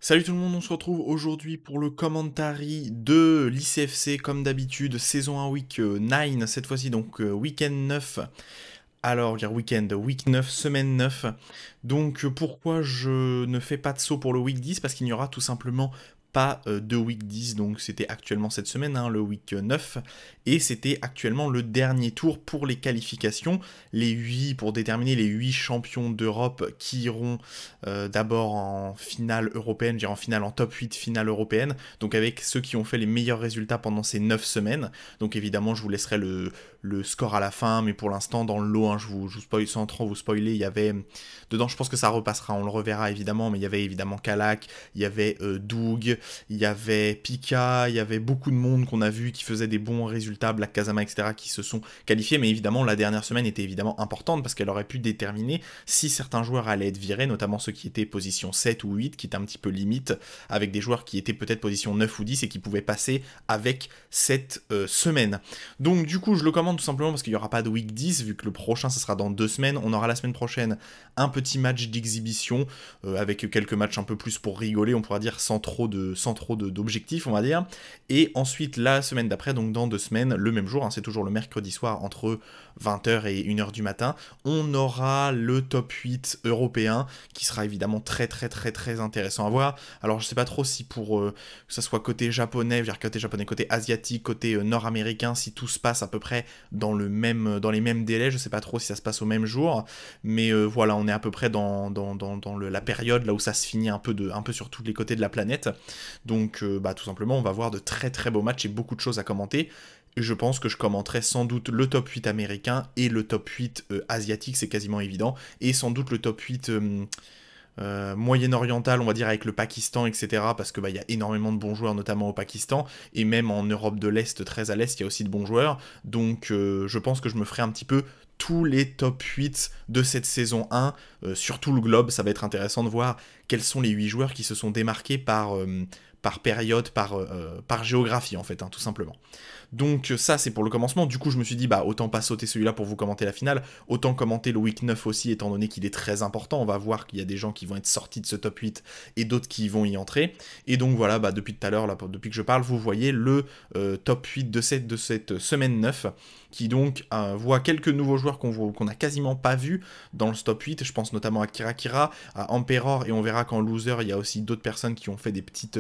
Salut tout le monde, on se retrouve aujourd'hui pour le commentary de l'ICFC comme d'habitude, saison 1 week 9, cette fois-ci donc week-end 9, alors dire week 9, semaine 9. Donc pourquoi je ne fais pas de saut pour le week 10? Parce qu'il n'y aura tout simplement pas de week 10, donc c'était actuellement cette semaine, hein, le week 9, et c'était actuellement le dernier tour pour les qualifications, pour déterminer les 8 champions d'Europe qui iront d'abord en finale européenne, je dirais en finale en top 8 finale européenne, donc avec ceux qui ont fait les meilleurs résultats pendant ces 9 semaines, donc évidemment je vous laisserai le score à la fin, mais pour l'instant dans le lot, hein, je vous spoil sans trop vous spoiler, il y avait, dedans je pense que ça repassera, on le reverra évidemment, mais il y avait évidemment Kalak, il y avait Doug, il y avait Pika, il y avait beaucoup de monde qu'on a vu qui faisait des bons résultats, Black Kazama, etc., qui se sont qualifiés, mais évidemment la dernière semaine était évidemment importante parce qu'elle aurait pu déterminer si certains joueurs allaient être virés, notamment ceux qui étaient position 7 ou 8, qui étaient un petit peu limite, avec des joueurs qui étaient peut-être position 9 ou 10 et qui pouvaient passer avec cette semaine. Donc du coup je le commande tout simplement parce qu'il n'y aura pas de week 10, vu que le prochain ça sera dans 2 semaines, on aura la semaine prochaine un petit match d'exhibition, avec quelques matchs un peu plus pour rigoler, on pourra dire sans trop d'objectifs, on va dire. Et ensuite, la semaine d'après, donc dans 2 semaines, le même jour, hein, c'est toujours le mercredi soir, entre 20h et 1h du matin, on aura le top 8 européen, qui sera évidemment très intéressant à voir. Alors, je sais pas trop si pour que ça soit côté japonais, côté asiatique, côté nord-américain, si tout se passe à peu près dans les mêmes délais, je sais pas trop si ça se passe au même jour, mais voilà, on est à peu près dans la période là où ça se finit un peu sur tous les côtés de la planète. Donc tout simplement on va voir de très beaux matchs et beaucoup de choses à commenter. Je pense que je commenterai sans doute le top 8 américain et le top 8 asiatique, c'est quasiment évident, et sans doute le top 8 moyen-oriental, on va dire, avec le Pakistan, etc. Parce que y a énormément de bons joueurs, notamment au Pakistan, et même en Europe de l'Est, très à l'Est, il y a aussi de bons joueurs. Donc je pense que je me ferai un petit peu tous les top 8 de cette saison 1 sur tout le globe. Ça va être intéressant de voir quels sont les 8 joueurs qui se sont démarqués par période, par géographie en fait, hein, tout simplement. Donc ça c'est pour le commencement, du coup je me suis dit autant pas sauter celui-là pour vous commenter la finale, autant commenter le week 9 aussi étant donné qu'il est très important, on va voir qu'il y a des gens qui vont être sortis de ce top 8 et d'autres qui vont y entrer, et donc voilà, depuis tout à l'heure, depuis que je parle, vous voyez le top 8 de cette semaine 9, qui donc voit quelques nouveaux joueurs qu'on a quasiment pas vus dans le top 8, je pense notamment à Kirakira, à Emperor, et on verra qu'en loser il y a aussi d'autres personnes qui ont fait des petites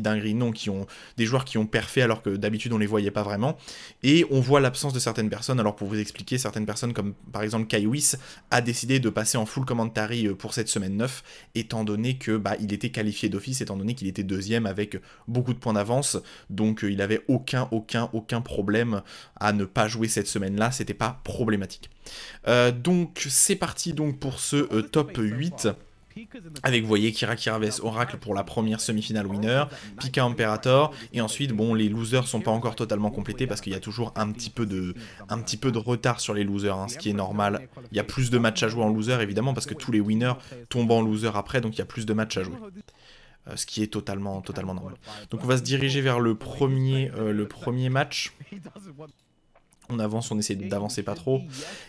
dingueries, non, qui ont des joueurs qui ont perfé alors que d'habitude on les voyait pas vraiment, et on voit l'absence de certaines personnes. Alors pour vous expliquer, certaines personnes comme par exemple Kaiwis a décidé de passer en full commentary pour cette semaine 9, étant donné que il était qualifié d'office, étant donné qu'il était deuxième avec beaucoup de points d'avance, donc il avait aucun problème à ne pas jouer cette semaine-là, c'était pas problématique. Donc c'est parti donc pour ce top 8. Avec, vous voyez, Kirakira vs Oracle pour la première semi-finale winner, Pika Imperator, et ensuite, bon, les losers sont pas encore totalement complétés parce qu'il y a toujours un petit peu de retard sur les losers, hein, ce qui est normal. Il y a plus de matchs à jouer en loser, évidemment, parce que tous les winners tombent en loser après, donc il y a plus de matchs à jouer. Ce qui est totalement normal. Donc on va se diriger vers le premier match. On avance, on essaie d'avancer pas trop.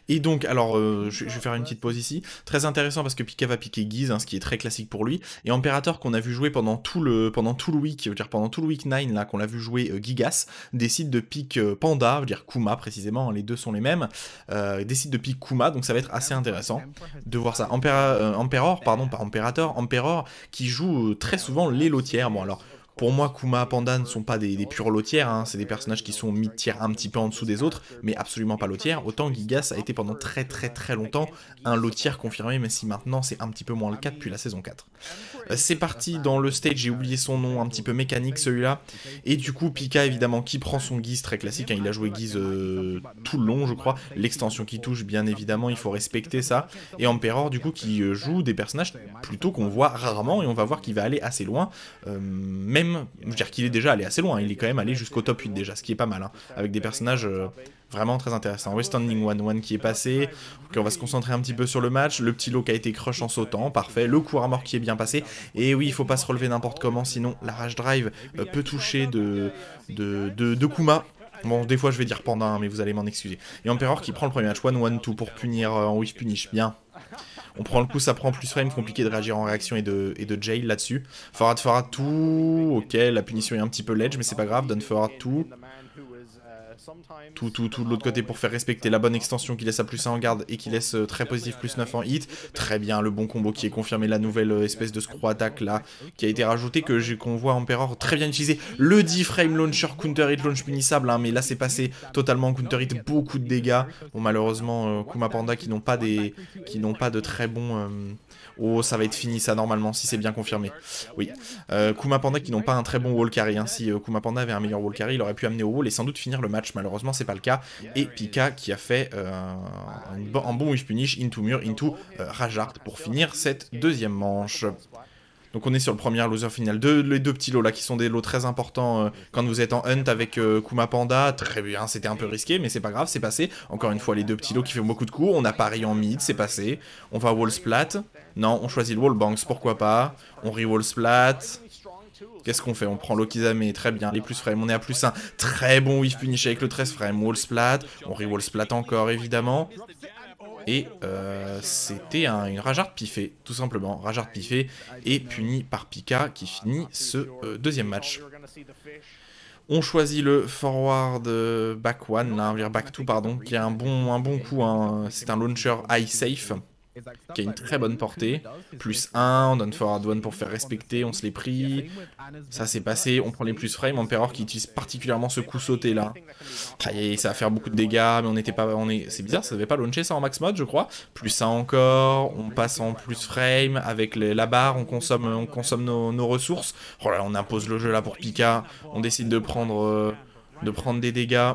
Et donc, alors, je vais faire une petite pause ici. Très intéressant parce que Pika va piquer Guise, hein, ce qui est très classique pour lui. Et Imperator, qu'on a vu jouer pendant tout le week, je veux dire pendant tout le week 9, là, qu'on l'a vu jouer Gigas, décide de pick Panda, je veux dire Kuma précisément, hein, les deux sont les mêmes, décide de pick Kuma, donc ça va être assez intéressant de voir ça. Emperor, pardon, pas Imperator, Emperor, qui joue très souvent les lotières. Bon, alors, pour moi, Kuma, Panda ne sont pas des pures lotières, hein. C'est des personnages qui sont mid-tier un petit peu en dessous des autres, mais absolument pas lotières. Autant Gigas a été pendant très longtemps un lotière confirmé, mais si maintenant c'est un petit peu moins le cas depuis la saison 4. C'est parti dans le stage, j'ai oublié son nom, un petit peu mécanique celui-là. Et du coup, Pika évidemment qui prend son Guise très classique, hein, il a joué Guise tout le long je crois. L'extension qui touche, bien évidemment, il faut respecter ça. Et Emperor du coup qui joue des personnages plutôt qu'on voit rarement, et on va voir qu'il va aller assez loin. Même, je veux dire qu'il est déjà allé assez loin, il est quand même allé jusqu'au top 8 déjà, ce qui est pas mal, hein, avec des personnages vraiment très intéressants. Westanding 1-1 qui est passé, ok, on va se concentrer un petit peu sur le match, le petit lot qui a été crush en sautant, parfait, le coup à mort qui est bien passé, et oui, il faut pas se relever n'importe comment, sinon la rage drive peut toucher de Kuma. Bon, des fois je vais dire Panda, hein, mais vous allez m'en excuser. Et Emperor qui prend le premier match, 1-1-2 pour punir en whiff punish, bien. On prend le coup, ça prend plus frame, compliqué de réagir en réaction et de jail là-dessus. Forward tout, ok, la punition est un petit peu ledge, mais c'est pas grave, donne forward tout. Tout de l'autre côté pour faire respecter la bonne extension qui laisse à +1 en garde et qui laisse très positif +9 en hit. Très bien, le bon combo qui est confirmé, la nouvelle espèce de screw attack là, qui a été rajoutée, qu'on voit Emperor très bien utiliser. Le 10 frame launcher, counter hit launch punissable, hein, mais là c'est passé totalement en counter hit, beaucoup de dégâts. Bon, malheureusement, Kuma Panda qui n'ont pas de très bons... Oh, ça va être fini ça normalement, si c'est bien confirmé. Oui. Kuma Panda qui n'ont pas un très bon wall carry. Hein. Si Kuma Panda avait un meilleur wall carry, il aurait pu amener au wall et sans doute finir le match. Malheureusement, c'est pas le cas. Et Pika qui a fait un bon whiff punish into mur, into Rajart pour finir cette deuxième manche. Donc on est sur le premier loser final. Les deux petits lots là qui sont des lots très importants quand vous êtes en hunt avec Kuma Panda. Très bien, c'était un peu risqué, mais c'est pas grave, c'est passé. Encore une fois, les deux petits lots qui font beaucoup de coups. On a pari en mid, c'est passé. On va wall splat. Non, on choisit le wall banks, pourquoi pas. On re-wall splat. Qu'est-ce qu'on fait? On prend l'Okizame, très bien, les plus frame, on est à +1. Très bon whiff punish avec le 13 frame, wall splat. On re-wall splat encore, évidemment. Et c'était une Rajart piffée, tout simplement. Rajart piffée et puni par Pika qui finit ce deuxième match. On choisit le forward back 1, là, back 2, pardon, qui a un bon coup. Hein. C'est un launcher high safe qui a une très bonne portée. +1, on donne forward 1 pour faire respecter, on se l'est pris. Ça s'est passé, on prend les plus frame. Emperor qui utilise particulièrement ce coup sauté là. Et ça va faire beaucoup de dégâts, mais on n'était pas... C'est bizarre, ça devait pas launcher ça en max mode, je crois. +1 encore, on passe en plus frame. Avec la barre, on consomme nos ressources. Oh là, on impose le jeu là pour Pika. On décide de prendre des dégâts.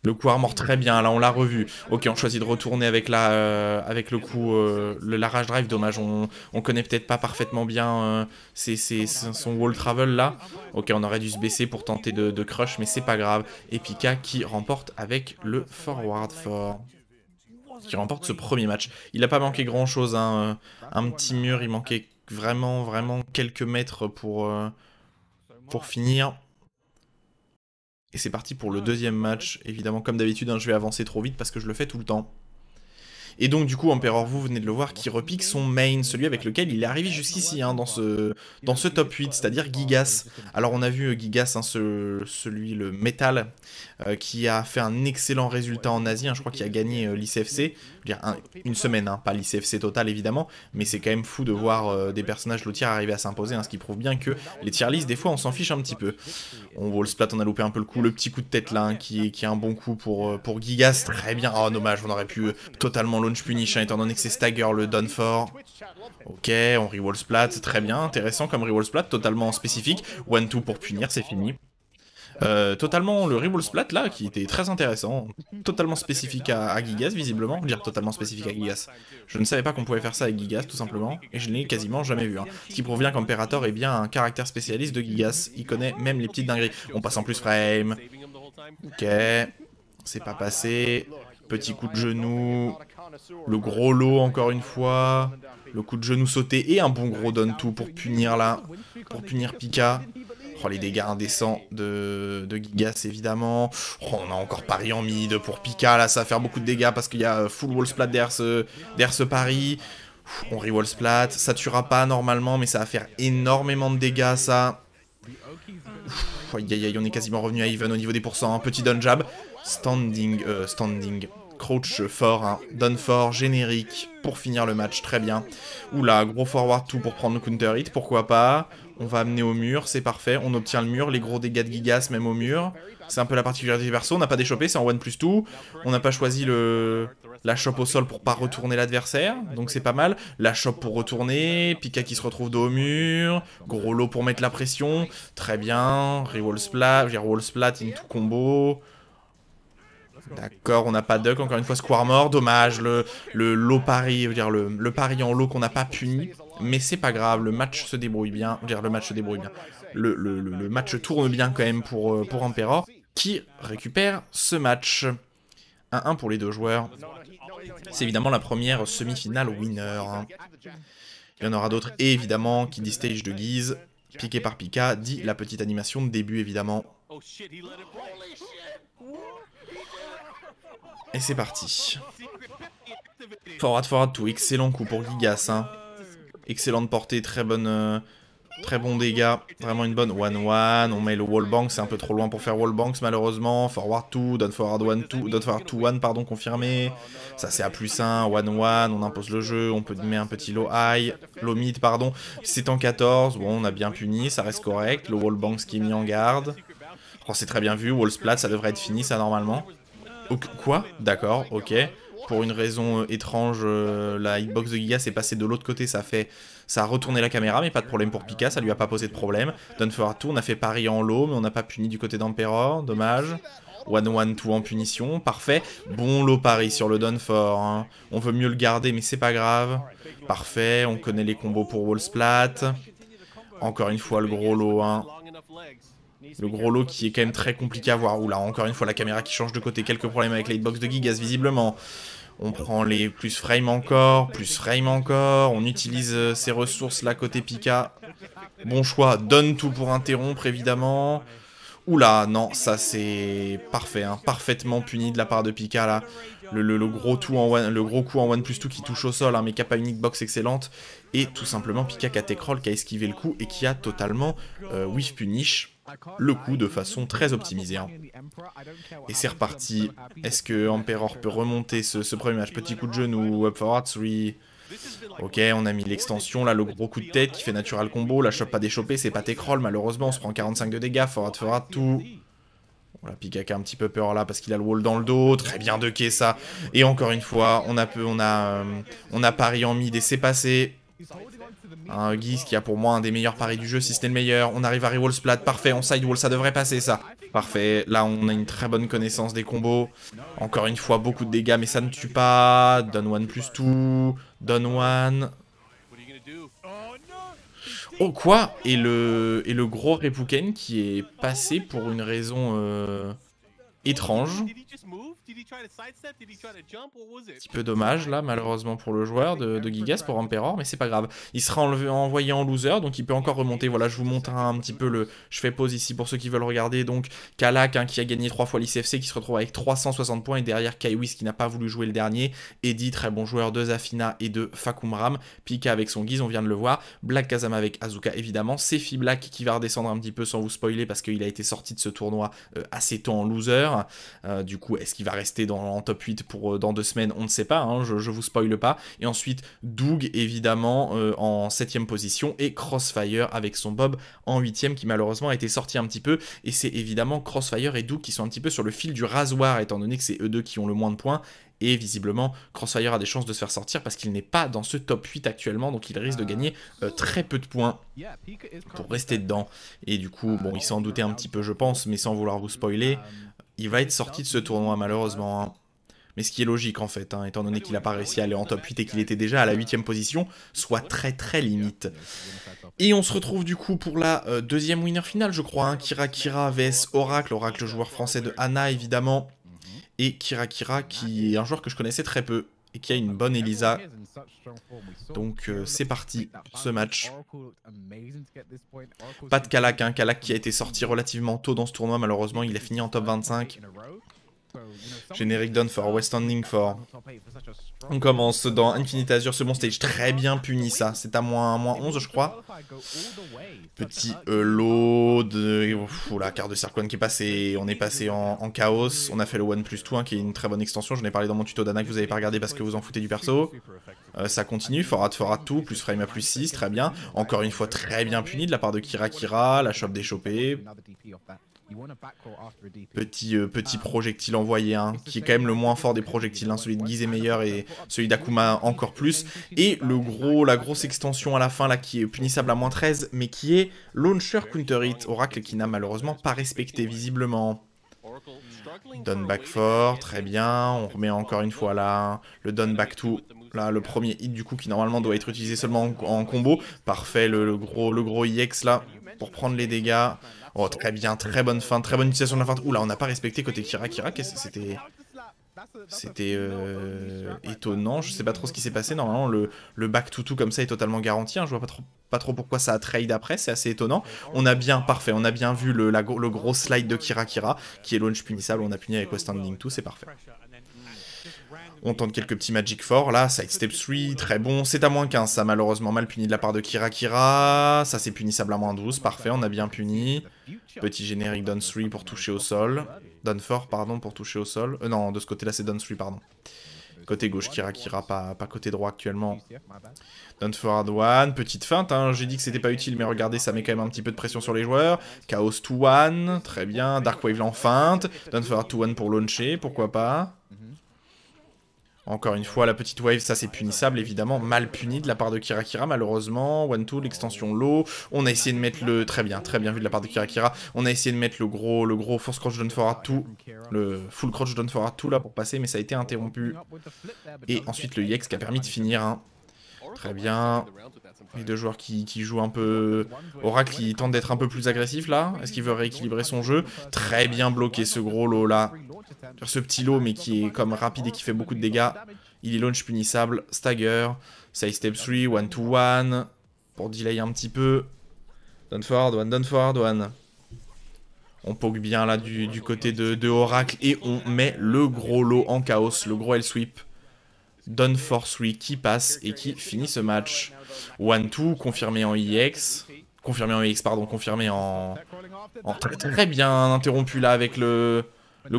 Le coup armor très bien, là on l'a revu. Ok, on choisit de retourner avec le coup, la rage drive, dommage, on connaît peut-être pas parfaitement bien son wall travel là. Ok, on aurait dû se baisser pour tenter de crush, mais c'est pas grave. Et Pika qui remporte avec le forward 4. Qui remporte ce premier match. Il n'a pas manqué grand chose, hein, un petit mur, il manquait vraiment quelques mètres pour finir. Et c'est parti pour le deuxième match. Évidemment, comme d'habitude, hein, je vais avancer trop vite parce que je le fais tout le temps. Et donc du coup, Emperor, vous venez de le voir, qui repique son main, celui avec lequel il est arrivé jusqu'ici, hein, dans ce top 8, c'est-à-dire Gigas. Alors on a vu Gigas, hein, celui, le métal, qui a fait un excellent résultat en Asie, hein, je crois qu'il a gagné l'ICFC, une semaine, hein, pas l'ICFC total évidemment, mais c'est quand même fou de voir des personnages low-tier arriver à s'imposer, hein, ce qui prouve bien que les tier lists, des fois, on s'en fiche un petit peu. On wall splat, on a loupé un peu le coup, le petit coup de tête là, hein, qui est un bon coup pour Gigas, très bien. Oh dommage, on aurait pu totalement launch punish, hein, étant donné que c'est stagger le done for. Ok, on re-wall splat, très bien, intéressant comme re-wall splat, totalement spécifique. 1-2 pour punir, c'est fini. Totalement le re-wall splat là, qui était très intéressant, totalement spécifique à Gigas visiblement, dire totalement spécifique à Gigas. Je ne savais pas qu'on pouvait faire ça avec Gigas tout simplement, et je ne l'ai quasiment jamais vu. Hein. Ce qui prouve bien qu'Imperator est bien un caractère spécialiste de Gigas, il connaît même les petites dingueries. On passe en plus frame. Ok, c'est pas passé. Petit coup de genou, le gros lot encore une fois, le coup de genou sauté et un bon gros down-to pour punir là, pour punir Pika. Oh, les dégâts indécents de Gigas évidemment. Oh, on a encore pari en mid pour Pika, là ça va faire beaucoup de dégâts parce qu'il y a full wall splat derrière ce pari. On re-wall splat, ça tuera pas normalement mais ça va faire énormément de dégâts ça. Aïe aïe aïe, on est quasiment revenu à even au niveau des pourcents, petit down jab. Standing, crouch fort, hein. Down fort, générique, pour finir le match, très bien. Oula, gros forward tout pour prendre le counter hit, pourquoi pas. On va amener au mur, c'est parfait, on obtient le mur, les gros dégâts de Gigas même au mur. C'est un peu la particularité du perso, on n'a pas déchopé, c'est en 1+2. On n'a pas choisi la chope au sol pour pas retourner l'adversaire, donc c'est pas mal. La chope pour retourner, Pika qui se retrouve dos au mur, gros lot pour mettre la pression, très bien. Re-wall splat, wall splat into combo. D'accord, on n'a pas duck, encore une fois square mort, dommage, le low pari, je veux dire le pari en low qu'on n'a pas puni, mais c'est pas grave, le match se débrouille bien, je veux dire le match se débrouille bien, le match tourne bien quand même pour Emperor, qui récupère ce match. 1-1 pour les deux joueurs, c'est évidemment la première semi-finale winner. Il y en aura d'autres, et évidemment, qui dit stage de Guise, piqué par Pika, dit la petite animation de début évidemment. Et c'est parti. Forward tout, excellent coup pour Gigas. Hein. Excellente portée, très bon dégâts. Vraiment une bonne 1-1. On met le wallbang, c'est un peu trop loin pour faire wallbangs malheureusement. Forward 2, down forward 2-1, pardon, confirmé. Ça c'est à +1, 1-1, on impose le jeu, on peut mettre un petit low high, low mid, pardon. C'est en 14, bon on a bien puni, ça reste correct. Le wallbang qui est mis en garde. Oh, c'est très bien vu, wall splat, ça devrait être fini ça normalement. Quoi? D'accord, ok. Pour une raison étrange, la hitbox de Gigas est passée de l'autre côté, ça a retourné la caméra, mais pas de problème pour Pika, ça lui a pas posé de problème. Done for tout, on a fait pari en low, mais on n'a pas puni du côté d'Emperor, dommage. 1-1-2 en punition, parfait. Bon low pari sur le done for, hein. On veut mieux le garder, mais c'est pas grave. Parfait, on connaît les combos pour wall splat. Encore une fois, le gros low, hein. Le gros lot qui est quand même très compliqué à voir. Oula, encore une fois, la caméra qui change de côté. Quelques problèmes avec la hitbox de Gigas, visiblement. On prend les plus frame encore. On utilise ses ressources là, côté Pika. Bon choix. Donne tout pour interrompre, évidemment. Oula, non, ça c'est parfait. Hein, parfaitement puni de la part de Pika, là. Le gros coup en 1+2 qui touche au sol, hein, mais qui n'a pas une hitbox excellente. Et tout simplement, Pika qui a Techroll, qui a esquivé le coup et qui a totalement whiff punish le coup de façon très optimisée. Hein. Et c'est reparti. Est-ce que Emperor peut remonter ce premier match? Petit coup de genou, up forward 3. Ok, on a mis l'extension, là, le gros coup de tête qui fait natural combo. La shop pas déchopé, c'est pas Techroll, malheureusement. On se prend 45 de dégâts, forward tout. Voilà, Pika qui a un petit peu peur là parce qu'il a le wall dans le dos. Très bien de quai ça. Et encore une fois, on a pari en mid et c'est passé. Un Giz qui a pour moi un des meilleurs paris du jeu, si c'était le meilleur. On arrive à rewall splat, parfait, on sidewall, ça devrait passer ça. Parfait, là on a une très bonne connaissance des combos. Encore une fois, beaucoup de dégâts, mais ça ne tue pas. Done 1+2, done 1. Oh quoi? Et le gros Repuken qui est passé pour une raison étrange. Un petit peu dommage là malheureusement pour le joueur de Gigas, pour Emperor, mais c'est pas grave. Il sera envoyé en loser, donc il peut encore remonter. Voilà, je vous montre un petit peu le... Je fais pause ici pour ceux qui veulent regarder. Donc Kalak hein, qui a gagné 3 fois l'ICFC, qui se retrouve avec 360 points, et derrière Kaiwis qui n'a pas voulu jouer le dernier. Eddie, très bon joueur de Zafina et de Fakumram. Pika avec son Giz, on vient de le voir. Black Kazama avec Azuka évidemment. Sefi Black qui va redescendre un petit peu sans vous spoiler parce qu'il a été sorti de ce tournoi assez tôt en loser. Du coup, est-ce qu'il va rester en top 8 pour dans 2 semaines? On ne sait pas, hein, je vous spoile pas. Et ensuite, Doug, évidemment, en 7ème position. Et Crossfire avec son Bob en 8ème, qui malheureusement a été sorti un petit peu. Et c'est évidemment Crossfire et Doug qui sont un petit peu sur le fil du rasoir, étant donné que c'est eux deux qui ont le moins de points. Et visiblement, Crossfire a des chances de se faire sortir parce qu'il n'est pas dans ce top 8 actuellement. Donc il risque de gagner très peu de points pour rester dedans. Et du coup, bon, il s'en doutait un petit peu, je pense, mais sans vouloir vous spoiler. Il va être sorti de ce tournoi malheureusement, hein. Mais ce qui est logique en fait, hein, étant donné qu'il n'a pas réussi à aller en top 8 et qu'il était déjà à la 8ème position, soit très très limite. Et on se retrouve du coup pour la deuxième winner finale je crois, hein, Kira vs Oracle, Oracle joueur français de Hana évidemment, et Kira qui est un joueur que je connaissais très peu, et qui a une bonne Elisa. Donc c'est parti pour ce match. Pas de Kalak, hein, Kalak qui a été sorti relativement tôt dans ce tournoi, malheureusement il a fini en top 25. Générique done for West Standing for. On commence dans Infinite Azure, second stage, très bien puni ça, c'est à moins 11 je crois. Petit lot de... la carte de Circle One qui est passée, on est passé en chaos, on a fait le 1+2 hein, qui est une très bonne extension, j'en ai parlé dans mon tuto d'Anna que vous avez pas regardé parce que vous en foutez du perso. Ça continue, forward tout, plus frame à +6, très bien. Encore une fois très bien puni de la part de Kira, la shop déchopée. Petit projectile envoyé, hein, qui est quand même le moins fort des projectiles, hein. Celui de Giz est meilleur et celui d'Akuma encore plus. Et la grosse extension à la fin là qui est punissable à moins 13, mais qui est Launcher Counter Hit, Oracle qui n'a malheureusement pas respecté visiblement. Done back 4, très bien, on remet encore une fois là, le done back 2. Là, le premier hit du coup qui normalement doit être utilisé seulement en combo. Parfait, le gros IX là, pour prendre les dégâts. Oh, très bien, très bonne fin, très bonne utilisation de la fin. Oula, on n'a pas respecté côté Kira, c'était étonnant, je sais pas trop ce qui s'est passé. Normalement, le back to comme ça est totalement garanti, hein. Je vois pas trop pourquoi ça a trade après, c'est assez étonnant. On a bien, parfait, on a bien vu le gros slide de Kira, qui est launch punissable, on a puni avec West Standing 2, c'est parfait. On tente quelques petits Magic 4, là, Side Step 3, très bon. C'est à moins 15, ça, malheureusement, mal puni de la part de Kira Kira. Ça, c'est punissable à moins 12, parfait, on a bien puni. Petit générique Down 3 pour toucher au sol. Down 4, pardon, pour toucher au sol. Non, de ce côté-là, c'est Down 3, pardon. Côté gauche, Kira Kira, pas côté droit actuellement. Down forward 1, petite feinte, hein. J'ai dit que c'était pas utile, mais regardez, ça met quand même un petit peu de pression sur les joueurs. Chaos 2-1, très bien. Dark Wave en feinte. Down forward 2-1 pour launcher, pourquoi pas. Encore une fois, la petite wave, ça c'est punissable, évidemment. Mal puni de la part de Kira Kira, malheureusement. 1-2, l'extension low. On a essayé de mettre le... Très bien vu de la part de Kira Kira. On a essayé de mettre le gros force crouch down forward 2. Le full crouch down forward 2 là pour passer, mais ça a été interrompu. Et ensuite le EX qui a permis de finir. Hein. Très bien. Les deux joueurs qui jouent un peu... Oracle qui tente d'être un peu plus agressif là. Est-ce qu'il veut rééquilibrer son jeu? Très bien bloqué ce gros lot là. Ce petit lot mais qui est comme rapide et qui fait beaucoup de dégâts. Il est launch punissable. Stagger. Side step 3. 1-2-1. Pour delay un petit peu. Down forward 1, down forward 1. On poke bien là du côté de Oracle. Et on met le gros lot en chaos. Le gros L-sweep. Down for 3 qui passe et qui finit ce match. 1-2 confirmé en EX. Confirmé en EX, pardon. Confirmé en très bien interrompu là avec le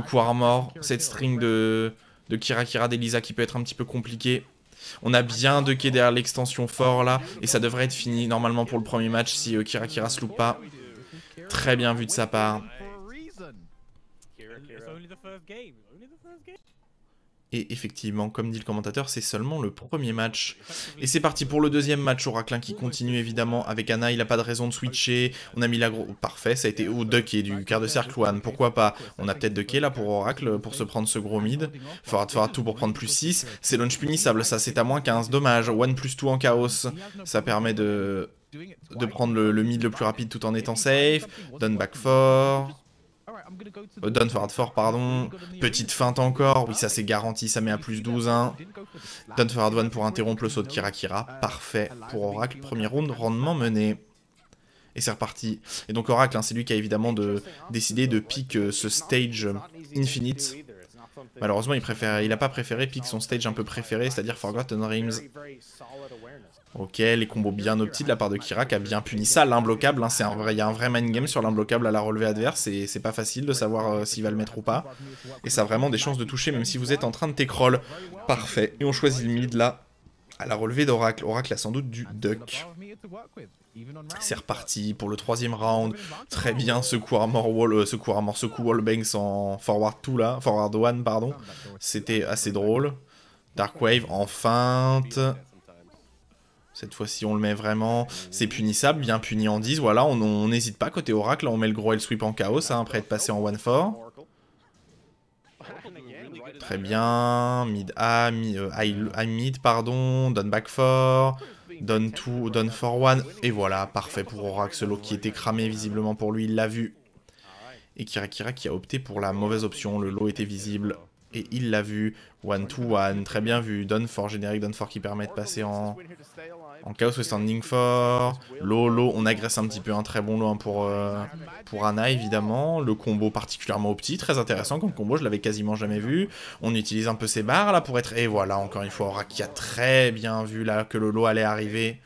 coup armor. Cette string de Kira Kira d'Elisa qui peut être un petit peu compliqué. On a bien ducké derrière l'extension fort là. Et ça devrait être fini normalement pour le premier match si Kira Kira se loupe pas. Très bien vu de sa part. Et effectivement, comme dit le commentateur, c'est seulement le premier match. Et c'est parti pour le deuxième match, Oracle qui continue évidemment avec Ana. Il n'a pas de raison de switcher. On a mis la grosse... Parfait, ça a été au ducké du quart de cercle one. Pourquoi pas? On a peut-être ducké là pour Oracle pour se prendre ce gros mid. Forward tout pour prendre plus 6. C'est launch punissable, ça c'est à moins 15. Dommage. 1+2 en chaos. Ça permet de prendre le mid le plus rapide tout en étant safe. Down back 4. Down forward 4, pardon. Petite feinte encore. Oui, ça c'est garanti, ça met à plus 12. Hein. Down forward 1 pour interrompre le saut de Kira Kira. Parfait pour Oracle. Premier round, rendement mené. Et c'est reparti. Et donc Oracle, hein, c'est lui qui a évidemment décidé de pick ce stage Infinite. Malheureusement, il n'a pas préféré pick son stage un peu préféré, c'est-à-dire Forgotten Realms. Ok, les combos bien optis de la part de Kira qui a bien puni ça, l'imbloquable. Hein, il y a un vrai mind game sur l'imbloquable à la relevée adverse et c'est pas facile de savoir s'il va le mettre ou pas. Et ça a vraiment des chances de toucher même si vous êtes en train de take-roll. Parfait. Et on choisit le mid là, à la relevée d'Oracle. Oracle a sans doute du duck. C'est reparti pour le troisième round. Très bien ce coup wallbangs en forward 2 là, forward 1 pardon. C'était assez drôle. Dark Wave en feinte. Cette fois-ci, on le met vraiment. C'est punissable, bien puni en 10. Voilà, on n'hésite pas côté Oracle. Là, on met le gros L-sweep en chaos, hein, après être passé en 1-4. Très bien. Mid A, mid, pardon. Down back 4. Down 2, down for 1. Et voilà, parfait pour Oracle. Ce lot qui était cramé visiblement pour lui, il l'a vu. Et Kira Kira qui a opté pour la mauvaise option. Le lot était visible. Et il l'a vu. 1-2-1, très bien vu. Down for générique, down for qui permet de passer en chaos standing for. Low, on agresse un petit peu un très bon lot hein, pour Ana évidemment. Le combo particulièrement opti, très intéressant comme combo, je l'avais quasiment jamais vu. On utilise un peu ses barres là pour être... Et voilà, encore une fois, Oracle qui a très bien vu là que le lot allait arriver.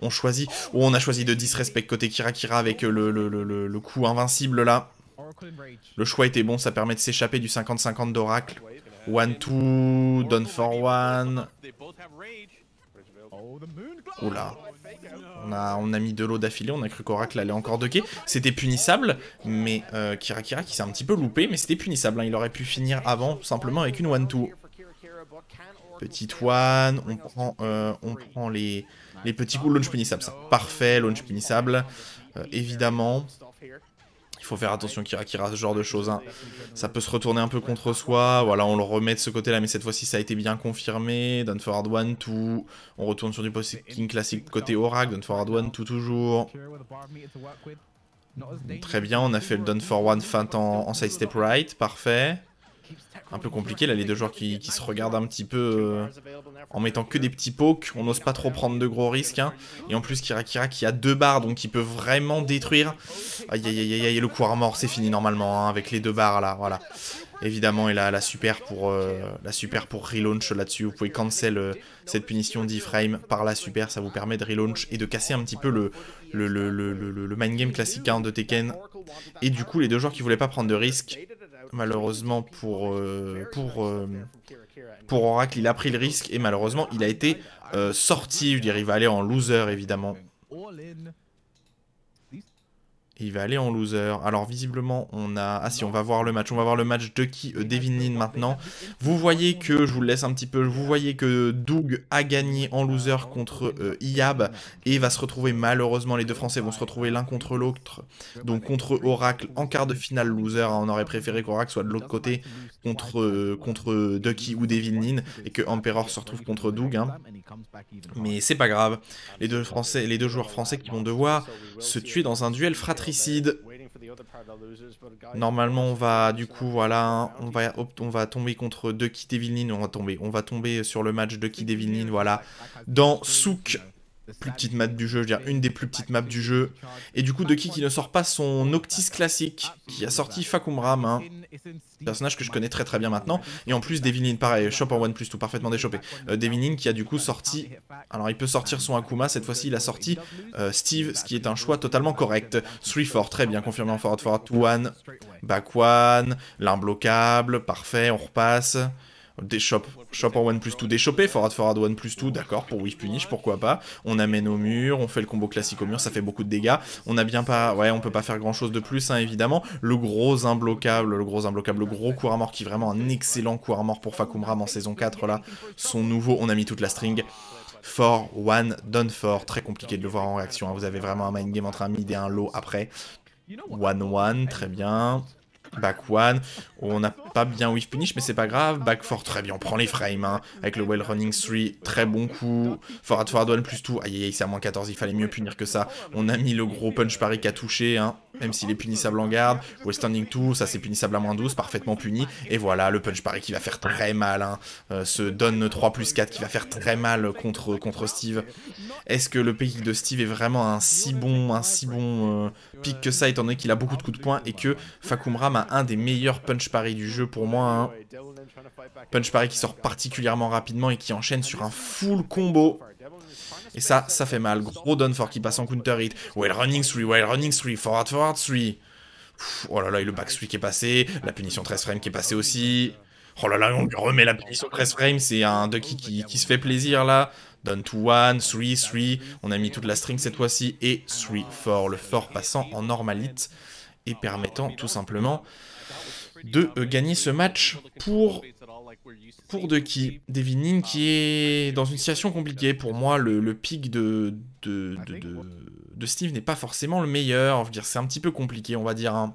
On choisit... Oh, on a choisi de disrespect côté Kira Kira avec le coup invincible là. Le choix était bon, ça permet de s'échapper du 50-50 d'Oracle. 1-2, down for 1. Oula. On a mis de l'eau d'affilée, on a cru qu'Oracle allait encore ducker. C'était punissable, mais Kira Kira qui s'est un petit peu loupé, mais c'était punissable. Hein. Il aurait pu finir avant, simplement avec une 1-2. Petite one, on prend les petits coups. Launch punissable, ça. Parfait, launch punissable. Évidemment. Il faut faire attention Kira Kira, ce genre de choses. Hein. Ça peut se retourner un peu contre soi. Voilà, on le remet de ce côté-là, mais cette fois-ci, ça a été bien confirmé. Down forward 1-2. On retourne sur du post-king classique côté Oracle. Down forward 1-2 toujours. Très bien, on a fait le down for 1 feint en side step right. Parfait. Un peu compliqué, là, les deux joueurs qui se regardent un petit peu en mettant que des petits pokes. On n'ose pas trop prendre de gros risques. Hein. Et en plus, Kira qui a 2 barres, donc il peut vraiment détruire. Aïe, aïe, aïe, aïe, le coup armor, c'est fini normalement, hein, avec les 2 barres, là, voilà. Évidemment, et la super pour relaunch là-dessus. Vous pouvez cancel cette punition d'e-frame par la super, ça vous permet de relaunch et de casser un petit peu le mind game classique hein, de Tekken. Et du coup, les deux joueurs qui voulaient pas prendre de risques, malheureusement pour Oracle, il a pris le risque et malheureusement, il a été sorti. Je dirais, il va aller en loser évidemment. Il va aller en loser. Alors visiblement on a... Ah si, on va voir le match. On va voir le match Ducky Devin Lin maintenant. Vous voyez que, je vous le laisse un petit peu, vous voyez que Doug a gagné en loser contre Iab. Et va se retrouver, malheureusement les deux Français vont se retrouver l'un contre l'autre. Donc contre Oracle en quart de finale loser. On aurait préféré qu'Oracle soit de l'autre côté contre Ducky ou Devin Lin. Et que Emperor se retrouve contre Doug. Hein. Mais c'est pas grave. Les deux joueurs français qui vont devoir se tuer dans un duel fratricide. Normalement, on va, du coup, voilà, on va tomber contre Ducky Devin Lin, on va tomber sur le match Ducky Devin Lin, voilà, dans Souk, plus petite map du jeu, je veux dire, une des plus petites maps du jeu, et du coup, Ducky qui ne sort pas son Noctis classique, qui a sorti Fakumram, hein, personnage que je connais très très bien maintenant, et en plus Devin Lin, pareil, shop en OnePlus, tout parfaitement déchopé. Devin Lin qui a du coup sorti, alors il peut sortir son Akuma, cette fois-ci il a sorti Steve, ce qui est un choix totalement correct. 3-4, très bien, confirmé en forward 2-1, back 1, l'imbloquable, parfait, on repasse. Des shop en OnePlus 2 déchopé, forward OnePlus 2, d'accord, pour Whiff Punish, pourquoi pas. On amène au mur, on fait le combo classique au mur, ça fait beaucoup de dégâts. On a bien pas, ouais, on peut pas faire grand chose de plus, hein, évidemment. Le gros imbloquable, le gros coup armor qui est vraiment un excellent coup armor pour Fakumram en saison 4 là. Son nouveau, on a mis toute la string. 4-1, done for, très compliqué de le voir en réaction, hein. Vous avez vraiment un mind game entre un mid et un low après. 1-1, très bien. Back 1, on n'a pas bien whiff punish mais c'est pas grave, back 4 très bien, on prend les frames hein, avec le well running 3, très bon coup, forward 1 plus 2, aïe aïe c'est à moins 14, il fallait mieux punir que ça, on a mis le gros punch pari qui a touché, hein, même s'il est punissable en garde, well standing 2, ça c'est punissable à moins 12, parfaitement puni, et voilà le punch pari qui va faire très mal, hein, ce donne 3 plus 4 qui va faire très mal contre Steve. Est-ce que le pick de Steve est vraiment un si bon pick que ça, étant donné qu'il a beaucoup de coups de poing et que Fakumram a un des meilleurs punch pari du jeu pour moi, hein. Punch pari qui sort particulièrement rapidement et qui enchaîne sur un full combo. Et ça fait mal. Gros down for qui passe en counter hit. Well running 3, forward 3. Oh là là, et le back 3 qui est passé. La punition 13 frames qui est passée aussi. Oh là là, on lui remet la punition 13 frames. C'est un Ducky qui se fait plaisir là. Down to 1, 3, on a mis toute la string cette fois-ci, et 3-4, le fort passant en normalite, et permettant tout simplement de gagner ce match pour Ducky. Devin Lin qui est dans une situation compliquée, pour moi le pick de Steve n'est pas forcément le meilleur, je veux dire c'est un petit peu compliqué on va dire, hein.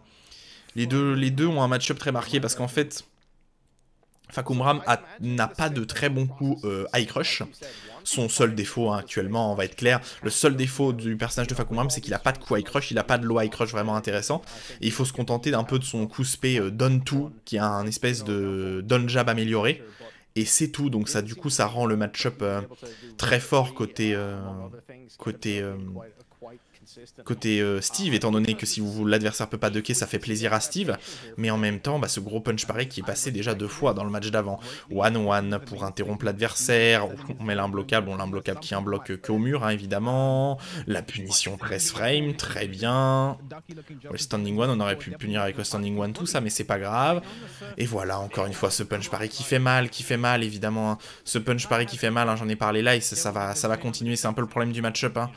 Les deux ont un match-up très marqué parce qu'en fait, Fakumram n'a pas de très bons coups high crush. Son seul défaut hein, actuellement, on va être clair, le seul défaut du personnage de Fakumram c'est qu'il a pas de coup high crush, il a pas de low high crush vraiment intéressant, et il faut se contenter d'un peu de son coup spé Don 2 qui a un espèce de Don Jab amélioré, et c'est tout, donc ça du coup ça rend le match-up très fort côté Steve, étant donné que si l'adversaire peut pas ducker, ça fait plaisir à Steve, mais en même temps, ce gros punch pareil qui est passé déjà 2 fois dans le match d'avant. 1-1 pour interrompre l'adversaire, on met l'imbloquable, qui imbloque qu'au mur, hein, évidemment. La punition 13 frames, très bien. Le standing 1, on aurait pu punir avec le standing 1, tout ça, mais c'est pas grave. Et voilà, encore une fois, ce punch pareil qui fait mal, évidemment. Hein. Ce punch pareil qui fait mal, hein, j'en ai parlé là, et ça va continuer, c'est un peu le problème du match-up, hein.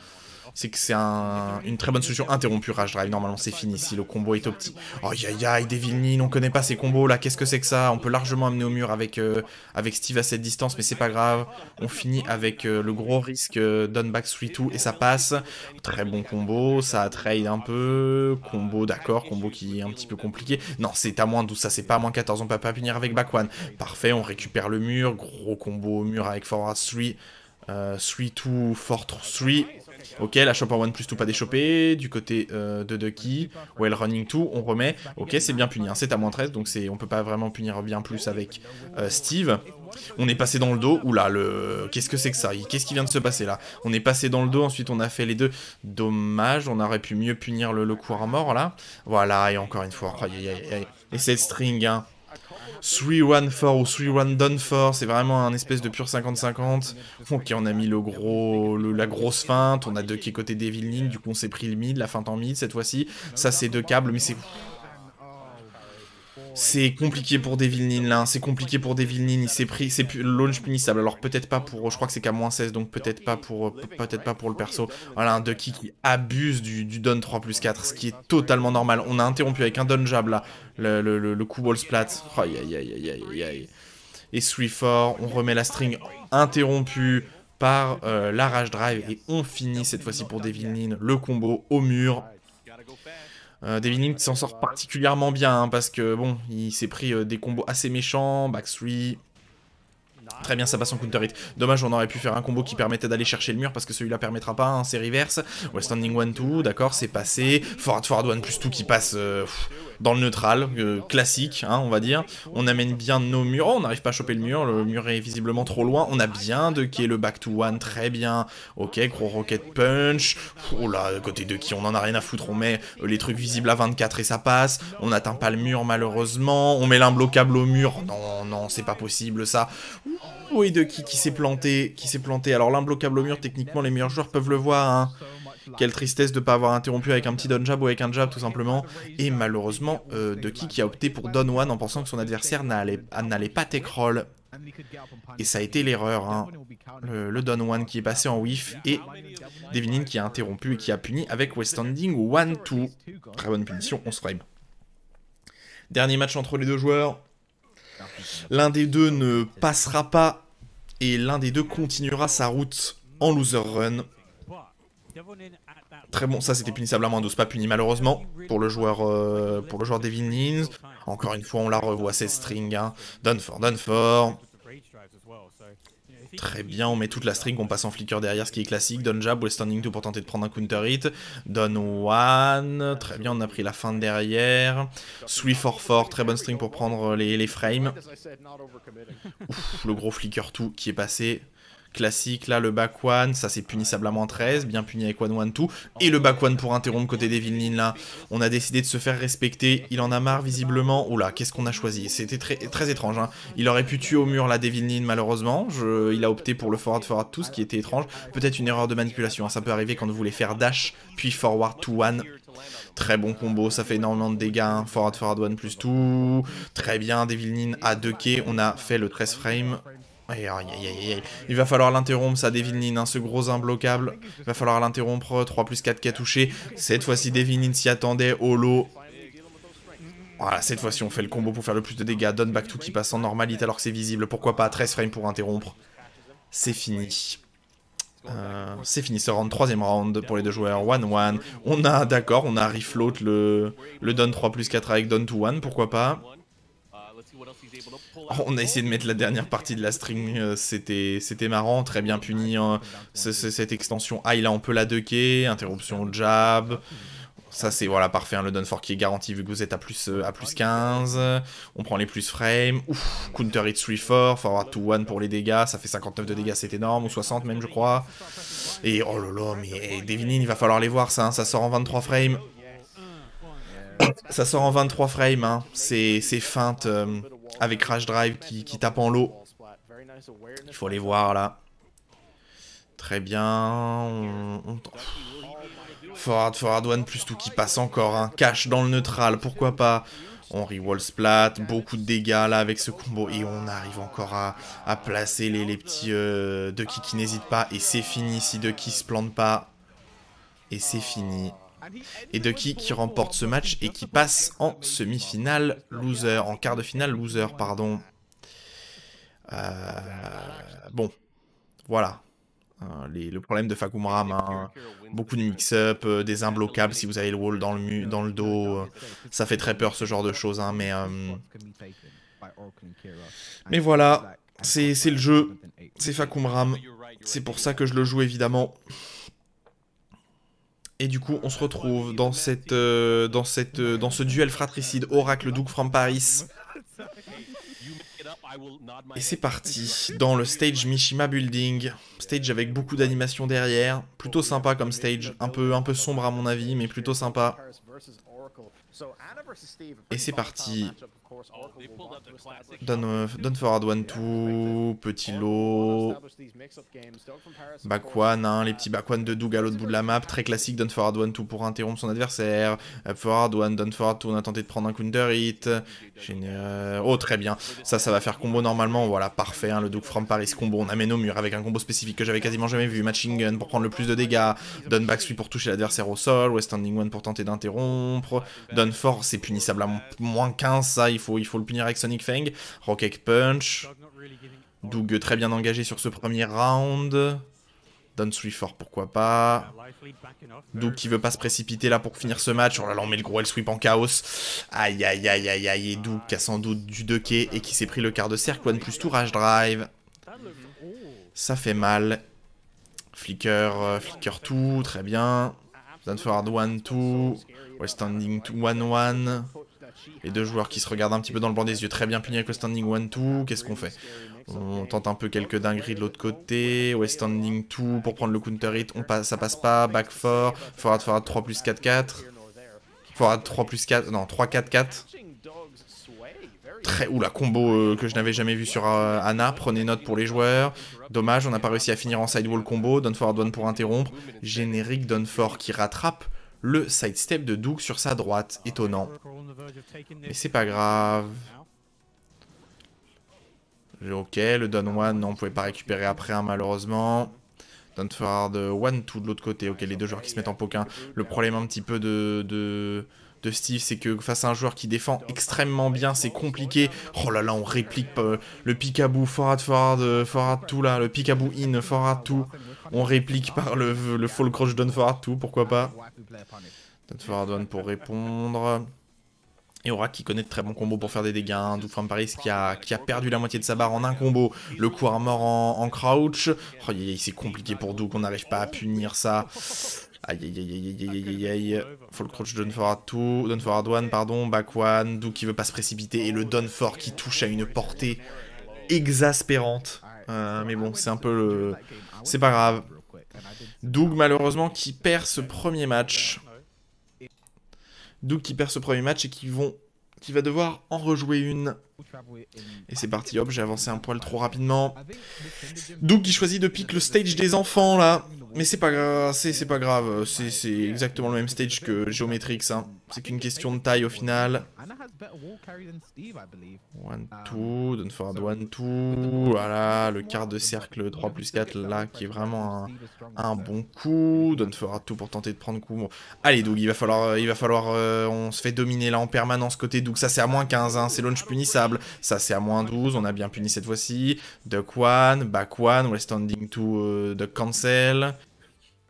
C'est que c'est une très bonne solution. Interrompu Rage Drive, normalement c'est fini si le combo est au petit. Aïe aïe aïe, Devin Lin, on connaît pas ces combos là, qu'est-ce que c'est que ça? On peut largement amener au mur avec Steve à cette distance, mais c'est pas grave. On finit avec le gros risque Done Back 3-2 et ça passe. Très bon combo, ça a trade un peu. Combo d'accord, combo qui est un petit peu compliqué. Non, c'est à moins 12, ça c'est pas à moins 14, on peut pas punir avec Back 1. Parfait, on récupère le mur, gros combo au mur avec Forward 3. 3-2, Fort 3. Ok, la chop en 1 plus tout pas déchopé. Du côté de Ducky. Well running tout, on remet. Ok, c'est bien puni, hein. C'est à moins 13, donc on peut pas vraiment punir bien plus avec Steve. On est passé dans le dos. Oula, qu'est-ce que c'est que ça? Qu'est-ce qui vient de se passer là? On est passé dans le dos, ensuite on a fait les deux. Dommage, on aurait pu mieux punir le coup à mort là. Voilà, et encore une fois. Aïe, aïe, aïe, aïe. Et cette string, hein. 3-1-4 ou 3-1 done for, c'est vraiment un espèce de pur 50-50. Ok, on a mis la grosse feinte, on a Ducky côté Devil Ning, du coup on s'est pris le mid, la feinte en mid cette fois-ci. Ça c'est deux câbles, mais c'est compliqué pour Devil Nin là, c'est compliqué pour Devil Nin, il s'est pris, c'est launch punissable, alors peut-être pas pour, je crois que c'est qu'à moins 16, donc peut-être pas pour le perso. Voilà, un Ducky qui abuse du don 3 plus 4, ce qui est totalement normal. On a interrompu avec un don jab là, le coup wall splat, aïe aïe aïe aïe aïe aïe. Et 3-4, on remet la string interrompue par la rage drive, et on finit cette fois-ci pour Devil Nin, le combo au mur. Devil Nin s'en sort particulièrement bien, hein, parce que bon, il s'est pris des combos assez méchants, back 3. Très bien, ça passe en counter hit. Dommage, on aurait pu faire un combo qui permettait d'aller chercher le mur, parce que celui-là permettra pas, hein, c'est reverse. West standing 1-2, d'accord, c'est passé. Forward 1 plus 2 qui passe dans le neutral, classique, hein, on va dire. On amène bien nos murs. Oh, on n'arrive pas à choper le mur est visiblement trop loin. On a bien Ducky le back to 1, très bien. Ok, gros rocket punch. Oh là, côté Ducky, on en a rien à foutre. On met les trucs visibles à 24 et ça passe. On n'atteint pas le mur, malheureusement. On met l'imbloquable au mur. Non, non, c'est pas possible ça. Oui, Ducky qui s'est planté, Alors l'imbloquable au mur, techniquement, les meilleurs joueurs peuvent le voir, hein. Quelle tristesse de ne pas avoir interrompu avec un petit down jab ou avec un jab, tout simplement. Et malheureusement, Ducky qui a opté pour down one en pensant que son adversaire n'allait pas tech roll. Et ça a été l'erreur, hein. Le down one qui est passé en whiff, et Devil Nin qui a interrompu et qui a puni avec West Standing 1-2. Très bonne punition, 11 frame. Dernier match entre les deux joueurs. L'un des deux ne passera pas et l'un des deux continuera sa route en loser run. Très bon, ça c'était punissable à moins 12, pas puni malheureusement pour le joueur Devil Nin. Encore une fois, on la revoit cette string, hein. Done for. Très bien, on met toute la string, on passe en flicker derrière, ce qui est classique. Down jab, West standing 2 pour tenter de prendre un counter hit. Down one, très bien, on a pris la fin de derrière. 3-4-4, très bonne string pour prendre les frames. Ouf, le gros flicker tout qui est passé. Classique, là, le back one, ça c'est punissable à moins 13, bien puni avec 1-1-2. Et le back one pour interrompre côté Devil Nin, là, on a décidé de se faire respecter, il en a marre visiblement. Oula, qu'est-ce qu'on a choisi? C'était très étrange, hein. Il aurait pu tuer au mur la Devil Nin, malheureusement. Il a opté pour le forward tout, ce qui était étrange. Peut-être une erreur de manipulation, hein. Ça peut arriver quand vous voulez faire dash, puis forward to one. Très bon combo, ça fait énormément de dégâts, hein. Forward 1 plus tout. Très bien, Devil Nin à 2K, on a fait le 13 frame. Aïe, aïe, aïe, aïe. Il va falloir l'interrompre, ça, Devil Nin, hein, ce gros imbloquable. Il va falloir l'interrompre, 3 plus 4 qui a touché. Cette fois-ci, Devil Nin s'y attendait, holo. Voilà, cette fois-ci, on fait le combo pour faire le plus de dégâts. Down back 2 qui passe en normalité alors que c'est visible. Pourquoi pas, 13 frames pour interrompre. C'est fini. C'est fini ce round, troisième round pour les deux joueurs, 1-1. On a refloat le down 3 plus 4 avec down to 1, pourquoi pas. On a essayé de mettre la dernière partie de la string, c'était marrant, très bien puni, hein. Cette extension high là on peut la ducker, interruption jab. Ça c'est voilà parfait, hein, le down 4 qui est garanti vu que vous êtes à plus 15. On prend les plus frames. Ouf, counter hit 3-4, forward to 1 pour les dégâts, ça fait 59 de dégâts, c'est énorme, ou 60 même je crois. Et oh là là, mais Devil Nin, il va falloir les voir ça, hein, ça sort en 23 frames. Ça sort en 23 frames, hein. C'est feinte avec Crash Drive qui tape en l'eau. Il faut les voir là. Très bien. Forward 1 plus tout qui passe encore, hein. Cache dans le neutral, pourquoi pas. On re-wall splat, beaucoup de dégâts là avec ce combo. Et on arrive encore à placer les petits Ducky qui n'hésitent pas. Et c'est fini si Ducky se plante pas. Et c'est fini. Et Ducky qui remporte ce match et qui passe en semi-finale loser, en quart de finale loser, pardon. Bon, voilà. Le problème de Fahkumram, hein. Beaucoup de mix-up, des imbloquables si vous avez le wall dans le dos. Ça fait très peur ce genre de choses, hein, mais voilà, c'est le jeu, c'est Fahkumram. C'est pour ça que je le joue évidemment. Et du coup, on se retrouve dans ce duel fratricide Oracle Duke from Paris. Et c'est parti, dans le stage Mishima Building. Stage avec beaucoup d'animation derrière. Plutôt sympa comme stage. Un peu sombre à mon avis, mais plutôt sympa. Et c'est parti. Done Forward 1-2, petit lot. Back one, hein, les petits back one de Doug à l'autre bout de la map. Très classique, Done Forward 1-2 pour interrompre son adversaire. Up Forward 1, Done Forward 2, on a tenté de prendre un counter hit. Oh, très bien. Ça va faire combo normalement. Voilà, parfait. Hein, le Doug from Paris combo. On amène au mur avec un combo spécifique que j'avais quasiment jamais vu. Matching gun pour prendre le plus de dégâts. Done back 3 pour toucher l'adversaire au sol. West Standing 1 pour tenter d'interrompre. Done 4, c'est punissable à moins 15, ça. Il faut le punir avec Sonic Fang. Rocket Punch. Doug très bien engagé sur ce premier round. Done 3-4, pourquoi pas. Doug qui veut pas se précipiter là pour finir ce match. Oh là là, on met le gros L-sweep en chaos. Aïe aïe aïe aïe aïe. Et Doug qui a sans doute du 2K et qui s'est pris le quart de cercle. 1+2 Rage Drive. Ça fait mal. Flicker 2, très bien. Done Forward 1-2. West Standing 1-1. Les deux joueurs qui se regardent un petit peu dans le blanc des yeux. Très bien puni avec le Standing 1-2. Qu'est-ce qu'on fait? On tente un peu quelques dingueries de l'autre côté. West Standing 2 pour prendre le counter hit. Ça passe pas. Back 4. Forward 3+4-4. Forward 3+4. Non, 3-4-4. Oula, combo que je n'avais jamais vu sur Ana. Prenez note pour les joueurs. Dommage, on n'a pas réussi à finir en sidewall combo. Done Forward 1 pour interrompre. Générique Done 4 qui rattrape le sidestep de Doug sur sa droite. Étonnant. Mais c'est pas grave. Ok, le Done 1, non, on pouvait pas récupérer après, hein, malheureusement. Done Forward 1-2 de l'autre côté. Ok, les deux joueurs qui se mettent en poquin. Le problème un petit peu de Steve, c'est que face à un joueur qui défend extrêmement bien, c'est compliqué. Oh là là, on réplique le peekaboo forward 2 là, le peekaboo in forward 2. On réplique par le fall crouch Done Forward 2, pourquoi pas. Done Forward 1 pour répondre. Et Aura qui connaît de très bons combos pour faire des dégâts. Hein. Doug from Paris qui a perdu la moitié de sa barre en un combo. Le coup armor en crouch. Oh, c'est compliqué pour Doug, on n'arrive pas à punir ça. Aïe aïe aïe aïe aïe aïe aïe. Fall crouch Done Forward 2. Done Forward 1, pardon. Back 1. Doug qui veut pas se précipiter. Et le Done 4 qui touche à une portée exaspérante. Mais bon, c'est un peu le... C'est pas grave. Doug malheureusement qui perd ce premier match. Doug qui perd ce premier match et qui va devoir en rejouer une. Et c'est parti, hop, j'ai avancé un poil trop rapidement. Doug qui choisit de pick le stage des enfants, là. Mais c'est pas grave, c'est pas grave, c'est exactement le même stage que Geometrix, hein. C'est qu'une question de taille au final. 1-2, Done Forward 1-2, voilà, le quart de cercle 3+4 là, qui est vraiment un bon coup. Done Forward 2 pour tenter de prendre coup. Bon. Allez Doug, il va falloir on se fait dominer là en permanence côté Doug, ça c'est à moins 15, hein. C'est launch punissable, ça c'est à moins 12, on a bien puni cette fois-ci. Duck 1, Back 1, West Standing 2, Duck Cancel.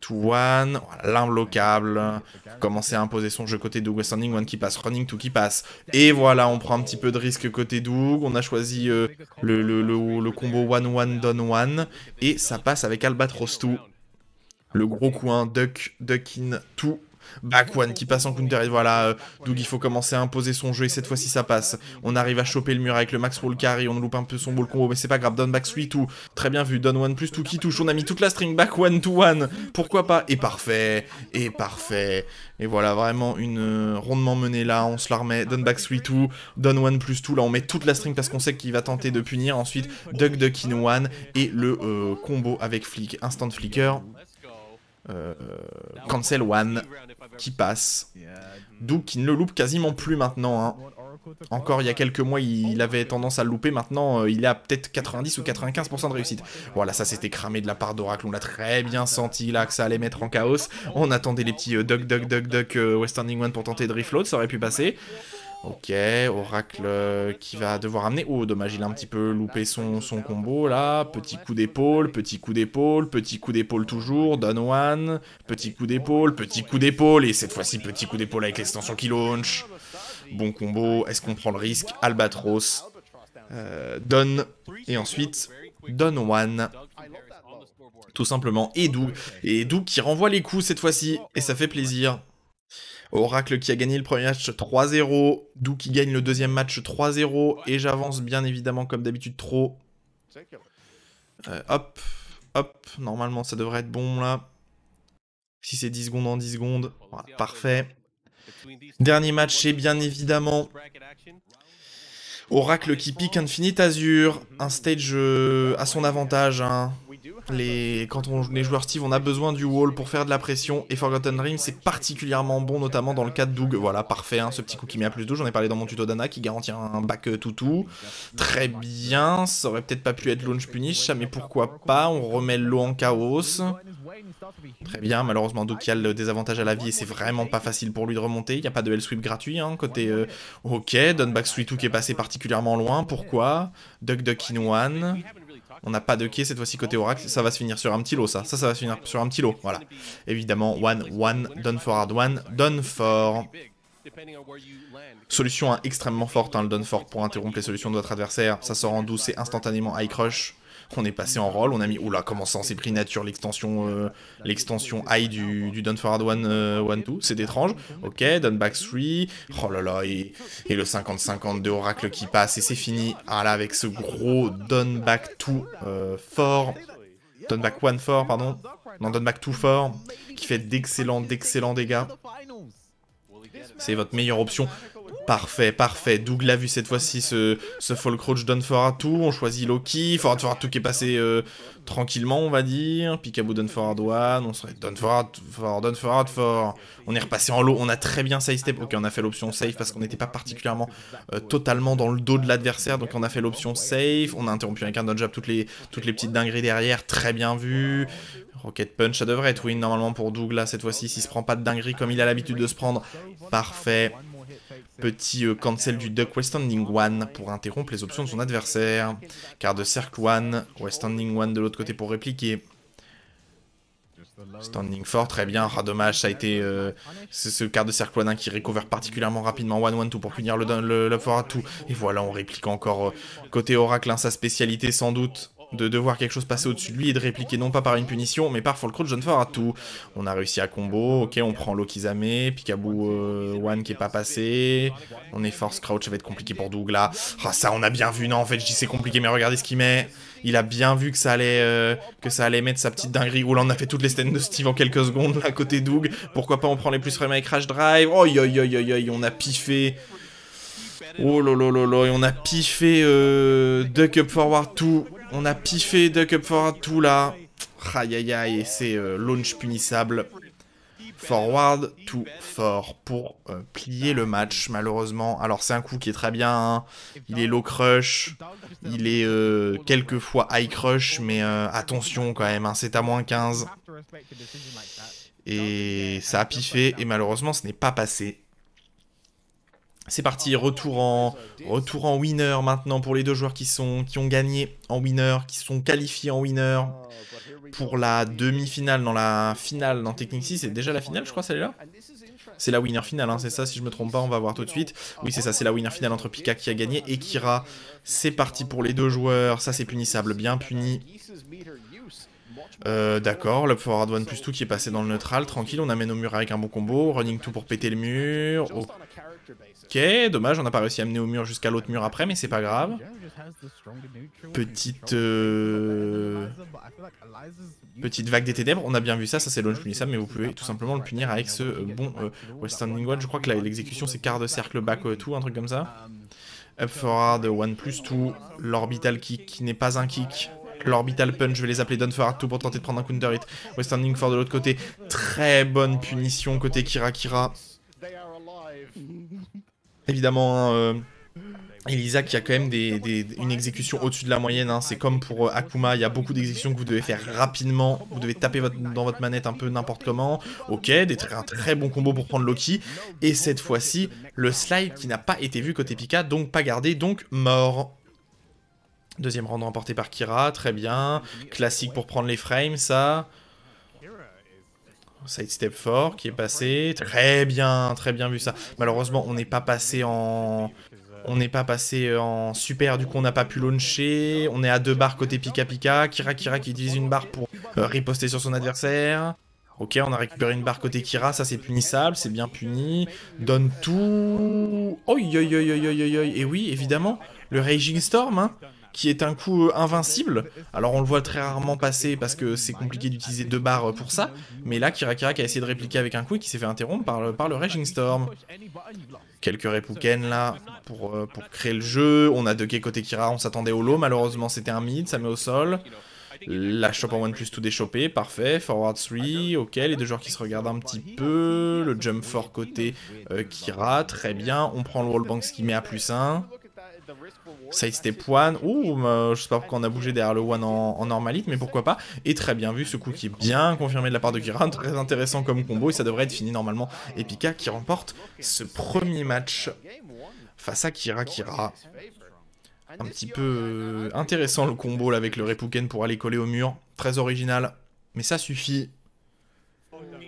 2-1, l'imbloquable. Commencer à imposer son jeu côté Doug. West Standing 1 qui passe, Running 2 qui passe. Et voilà, on prend un petit peu de risque côté Doug. On a choisi le combo 1-1, Done 1. Et ça passe avec Albatros 2. Le gros coup 1, Duck in 2. Back 1 qui passe en counter et voilà, Doug il faut commencer à imposer son jeu et cette fois-ci ça passe. On arrive à choper le mur avec le max roll carry, on loupe un peu son ball combo mais c'est pas grave, Done back 3-2, très bien vu, Done 1+2 qui touche, on a mis toute la string, back 1-2-1, pourquoi pas, et parfait, et voilà vraiment une rondement menée là, on se la remet, Done back 3-2, Done 1+2, là on met toute la string parce qu'on sait qu'il va tenter de punir, ensuite Duck in 1 et le combo avec flick, instant flicker. Cancel 1 qui passe. Doug qui ne le loupe quasiment plus maintenant. Hein. Encore il y a quelques mois, il avait tendance à le louper. Maintenant, il a peut-être 90 ou 95% de réussite. Voilà, ça c'était cramé de la part d'Oracle. On l'a très bien senti là que ça allait mettre en chaos. On attendait les petits duck, West Standing 1 pour tenter de refloat. Ça aurait pu passer. Ok, Oracle qui va devoir amener... Oh, dommage, il a un petit peu loupé son combo, là. Petit coup d'épaule, petit coup d'épaule, petit coup d'épaule toujours. Done 1, petit coup d'épaule, et cette fois-ci, petit coup d'épaule avec l'extension qui launch. Bon combo, est-ce qu'on prend le risque? Albatros, Done, et ensuite, Done 1. tout simplement. Et Doug qui renvoie les coups cette fois-ci, et ça fait plaisir. Oracle qui a gagné le premier match 3-0, Doug qui gagne le deuxième match 3-0, et j'avance bien évidemment comme d'habitude trop. Hop, hop, normalement ça devrait être bon là. Si c'est 10 secondes en 10 secondes, voilà, parfait. Dernier match, c'est bien évidemment Oracle qui pique Infinite Azure, un stage à son avantage. Hein. Quand on est joueur Steve, on a besoin du wall pour faire de la pression, et Forgotten Dream c'est particulièrement bon, notamment dans le cas de Doug. Voilà, parfait, hein, ce petit coup qui met à plus 2, j'en ai parlé dans mon tuto d'Anna, qui garantit un back toutou. Très bien, ça aurait peut-être pas pu être launch punish, mais pourquoi pas, on remet l'eau en chaos. Très bien, malheureusement Doug qui a le désavantage à la vie, et c'est vraiment pas facile pour lui de remonter, il n'y a pas de L-sweep gratuit, hein, côté... Ok, Dunback Sweet qui est passé particulièrement loin, pourquoi Duck in one... On n'a pas de quai cette fois-ci côté Oracle, ça va se finir sur un petit lot ça va se finir sur un petit lot, voilà. Évidemment, one, done for hard one, done for. Solution extrêmement forte, hein, le done for pour interrompre les solutions de votre adversaire, ça sort en douce, c'est instantanément high crush. On est passé en roll, on a mis... Oula, comment ça, on s'est pris nature l'extension high du Done for Hard 1-2, c'est étrange. Ok, Done back 3, oh là là, et le 50-50 de Oracle qui passe, et c'est fini. Ah là, avec ce gros Done back 2 fort, Done back 1 fort, pardon, non, Done back 2 fort, qui fait d'excellents dégâts. C'est votre meilleure option. Parfait, parfait. Doug l'a vu cette fois-ci, ce Fall Crouch Done for Hard 2. On choisit Loki. For Hard 2 qui est passé tranquillement, on va dire. Peekaboo Done for Hard 1. On serait Done for Hard 4. On est repassé en low. On a très bien side step. Ok, on a fait l'option safe parce qu'on n'était pas particulièrement totalement dans le dos de l'adversaire. Donc on a fait l'option safe. On a interrompu avec un dodge up toutes les petites dingueries derrière. Très bien vu. Rocket Punch, ça devrait être win normalement pour Doug là cette fois-ci. S'il se prend pas de dinguerie comme il a l'habitude de se prendre. Parfait. Petit cancel du Duck West Standing One pour interrompre les options de son adversaire. Quart de cercle One, West Standing One de l'autre côté pour répliquer. Standing fort, très bien. Ah, dommage, ça a été ce quart de cercle One qui recover particulièrement rapidement. 1-1-2 pour punir le for à tout. Et voilà, on réplique encore côté Oracle, hein, sa spécialité sans doute. De voir quelque chose passer au-dessus de lui et de répliquer non pas par une punition, mais par Fall Crouch Done for Hard 2. On a réussi à combo, ok, on prend Lokizame, Peekaboo One qui est pas passé, on est Force Crouch, ça va être compliqué pour Doug là. Ah ça on a bien vu, non en fait je dis c'est compliqué, mais regardez ce qu'il met. Il a bien vu que ça allait mettre sa petite dinguerie. Oh là on a fait toutes les stands de Steve en quelques secondes là côté Doug. Pourquoi pas on prend les plus frame avec Crash Drive. Oh yo yo yo yo, on a piffé. Oh lolololo, et on a piffé Duck Up Forward 2. On a piffé Duck Up Forward 2 là. Aïe aïe aïe, et c'est launch punissable. Forward to fort pour plier le match malheureusement. Alors c'est un coup qui est très bien, hein. Il est low crush, il est quelquefois high crush, mais attention quand même, hein, c'est à moins 15. Et ça a piffé et malheureusement ce n'est pas passé. C'est parti, retour en winner maintenant pour les deux joueurs qui ont gagné en winner, qui sont qualifiés en winner pour la demi-finale. Dans la finale, dans Technic 6, c'est déjà la finale, je crois, celle-là. C'est la winner finale, hein, c'est ça, si je me trompe pas, on va voir tout de suite. Oui, c'est ça, c'est la winner finale entre Pika qui a gagné et Kira. C'est parti pour les deux joueurs, ça c'est punissable, bien puni. D'accord, le forward 1 plus 2 qui est passé dans le neutral, tranquille, on amène au mur avec un bon combo, running 2 pour péter le mur. Ok, dommage, on n'a pas réussi à amener au mur jusqu'à l'autre mur après, mais c'est pas grave. Petite vague des ténèbres, on a bien vu ça, ça c'est launch punissable, mais vous pouvez tout simplement le punir avec ce bon West Standing One. Je crois que l'exécution c'est quart de cercle back 2, un truc comme ça. Up forward 1 plus 2, l'orbital kick qui n'est pas un kick. L'orbital punch, je vais les appeler Done for Hard 2 pour tenter de prendre un counter hit. West Standing fort de l'autre côté, très bonne punition côté Kira. Évidemment, Elisa qui a quand même une exécution au-dessus de la moyenne, hein. C'est comme pour Akuma, il y a beaucoup d'exécutions que vous devez faire rapidement, vous devez taper dans votre manette un peu n'importe comment. Ok, un très bon combo pour prendre Loki, et cette fois-ci, le slide qui n'a pas été vu côté Pika, donc pas gardé, donc mort. Deuxième round remporté par Kira, très bien, classique pour prendre les frames, ça. Sidestep fort qui est passé, très bien vu ça. Malheureusement, on n'est pas passé en super, du coup on n'a pas pu launcher. On est à 2 barres côté Pika. Kira qui utilise une barre pour Riposter sur son adversaire. Ok, on a récupéré une barre côté Kira, ça c'est punissable, c'est bien puni. Donne tout... Oi, oi, oi, oi, oi, oi. Et oui, évidemment, le Raging Storm, hein, qui est un coup invincible. Alors on le voit très rarement passer parce que c'est compliqué d'utiliser 2 barres pour ça. Mais là, Kira Kira qui a essayé de répliquer avec un coup et qui s'est fait interrompre par le Raging Storm. Quelques Repouken là pour créer le jeu. On a 2K côté Kira, on s'attendait au low. Malheureusement c'était un mid, ça met au sol. La shop en 1+, tout déchopé, parfait. Forward 3, ok, les 2 joueurs qui se regardent un petit peu. Le jump fort côté Kira, très bien. On prend le wallbang qui met à +1. Sidestep 1, ouh, je sais pas pourquoi on a bougé derrière le 1 en normalite, mais pourquoi pas. Et très bien vu, ce coup qui est bien confirmé de la part de Kira, très intéressant comme combo, et ça devrait être fini normalement. Et Pika qui remporte ce premier match face à Kira Kira. Un petit peu intéressant le combo là avec le Repouken pour aller coller au mur. Très original, mais ça suffit.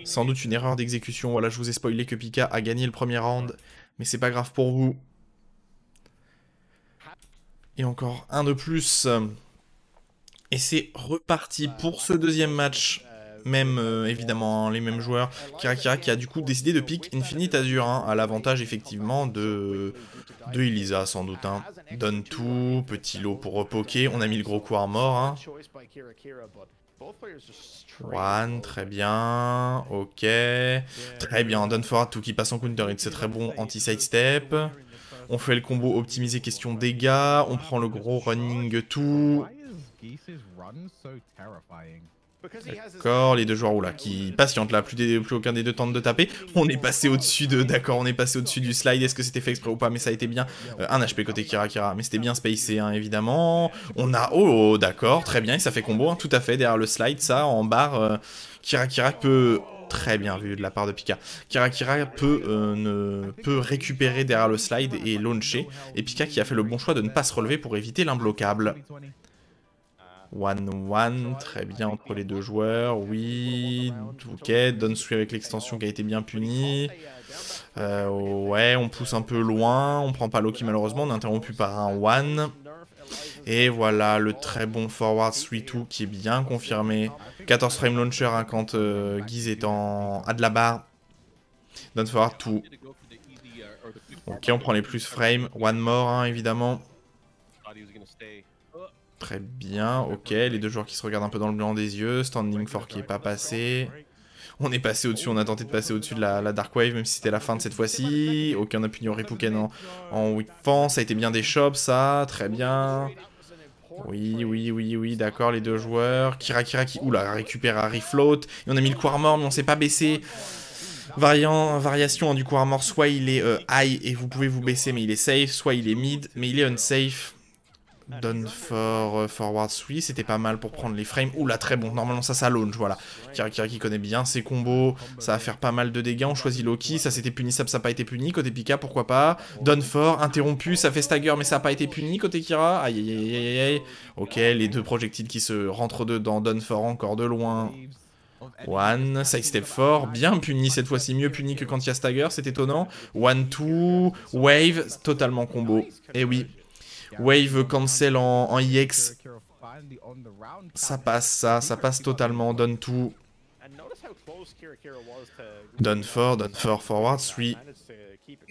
Sans doute une erreur d'exécution. Voilà, je vous ai spoilé que Pika a gagné le premier round, mais c'est pas grave pour vous. Et encore un de plus. Et c'est reparti pour ce deuxième match. Même, évidemment, les mêmes joueurs. Kira Kira qui a du coup décidé de pick Infinite Azure, hein, à l'avantage effectivement de Elisa sans doute. Hein. Donne tout, petit lot pour repoker. On a mis le gros coup armor. Hein. One, très bien. Ok. Très bien. Donne forward tout qui passe en counter. C'est très bon anti-sidestep. On fait le combo optimisé question dégâts. On prend le gros running tout. D'accord, les 2 joueurs oula, qui patientent là, plus aucun des 2 tente de taper. On est passé au-dessus de... D'accord, on est passé au-dessus du slide. Est-ce que c'était fait exprès ou pas? Mais ça a été bien. Un HP côté Kira Kira, mais c'était bien spacé, hein, évidemment. On a... Oh, d'accord, très bien, et ça fait combo, hein, tout à fait, derrière le slide, ça, en barre. Kira Kira peut... Très bien vu de la part de Pika. Kira Kira peut récupérer derrière le slide et launcher. Et Pika qui a fait le bon choix de ne pas se relever pour éviter l'imbloquable. 1-1, très bien entre les 2 joueurs, oui, ok, Donsui avec l'extension qui a été bien punie. Ouais, on pousse un peu loin, on prend pas Loki malheureusement, on est interrompu par un 1. Et voilà, le très bon forward 3-2 qui est bien confirmé. 14 frame launcher hein, quand Guise est à de la barre. Donne forward 2. Ok, on prend les plus frames, one more hein, évidemment. Très bien, ok, les 2 joueurs qui se regardent un peu dans le blanc des yeux, standing fort qui est pas passé. On est passé au-dessus, on a tenté de passer au-dessus de la Dark Wave, même si c'était la fin de cette fois-ci. Ok, on a puni au Repouken en weak fan, ça a été bien des shops, ça, très bien. Oui, oui, oui, oui, d'accord, les 2 joueurs. Kira Kira qui, oula, récupère à refloat. Et on a mis le coup armor, mais on s'est pas baissé. Variation hein, du coup armor, soit il est high et vous pouvez vous baisser, mais il est safe, soit il est mid, mais il est unsafe. Donne for forward 3, c'était pas mal pour prendre les frames. Oula, très bon, normalement ça launch, voilà. Kira Kira qui connaît bien ses combos, ça va faire pas mal de dégâts. On choisit Loki, ça c'était punissable, ça n'a pas été puni. Côté Pika, pourquoi pas. Donne for, interrompu, ça fait stagger, mais ça n'a pas été puni. Côté Kira, aïe aïe aïe aïe aïe. Ok, les 2 projectiles qui se rentrent dedans. Donne for encore de loin. One, sidestep fort, bien puni cette fois-ci, mieux puni que quand il y a stagger, c'est étonnant. 1-2, wave, totalement combo. Et oui. Wave cancel en EX. Ça passe, ça passe totalement. Donne tout. Donne forward 3.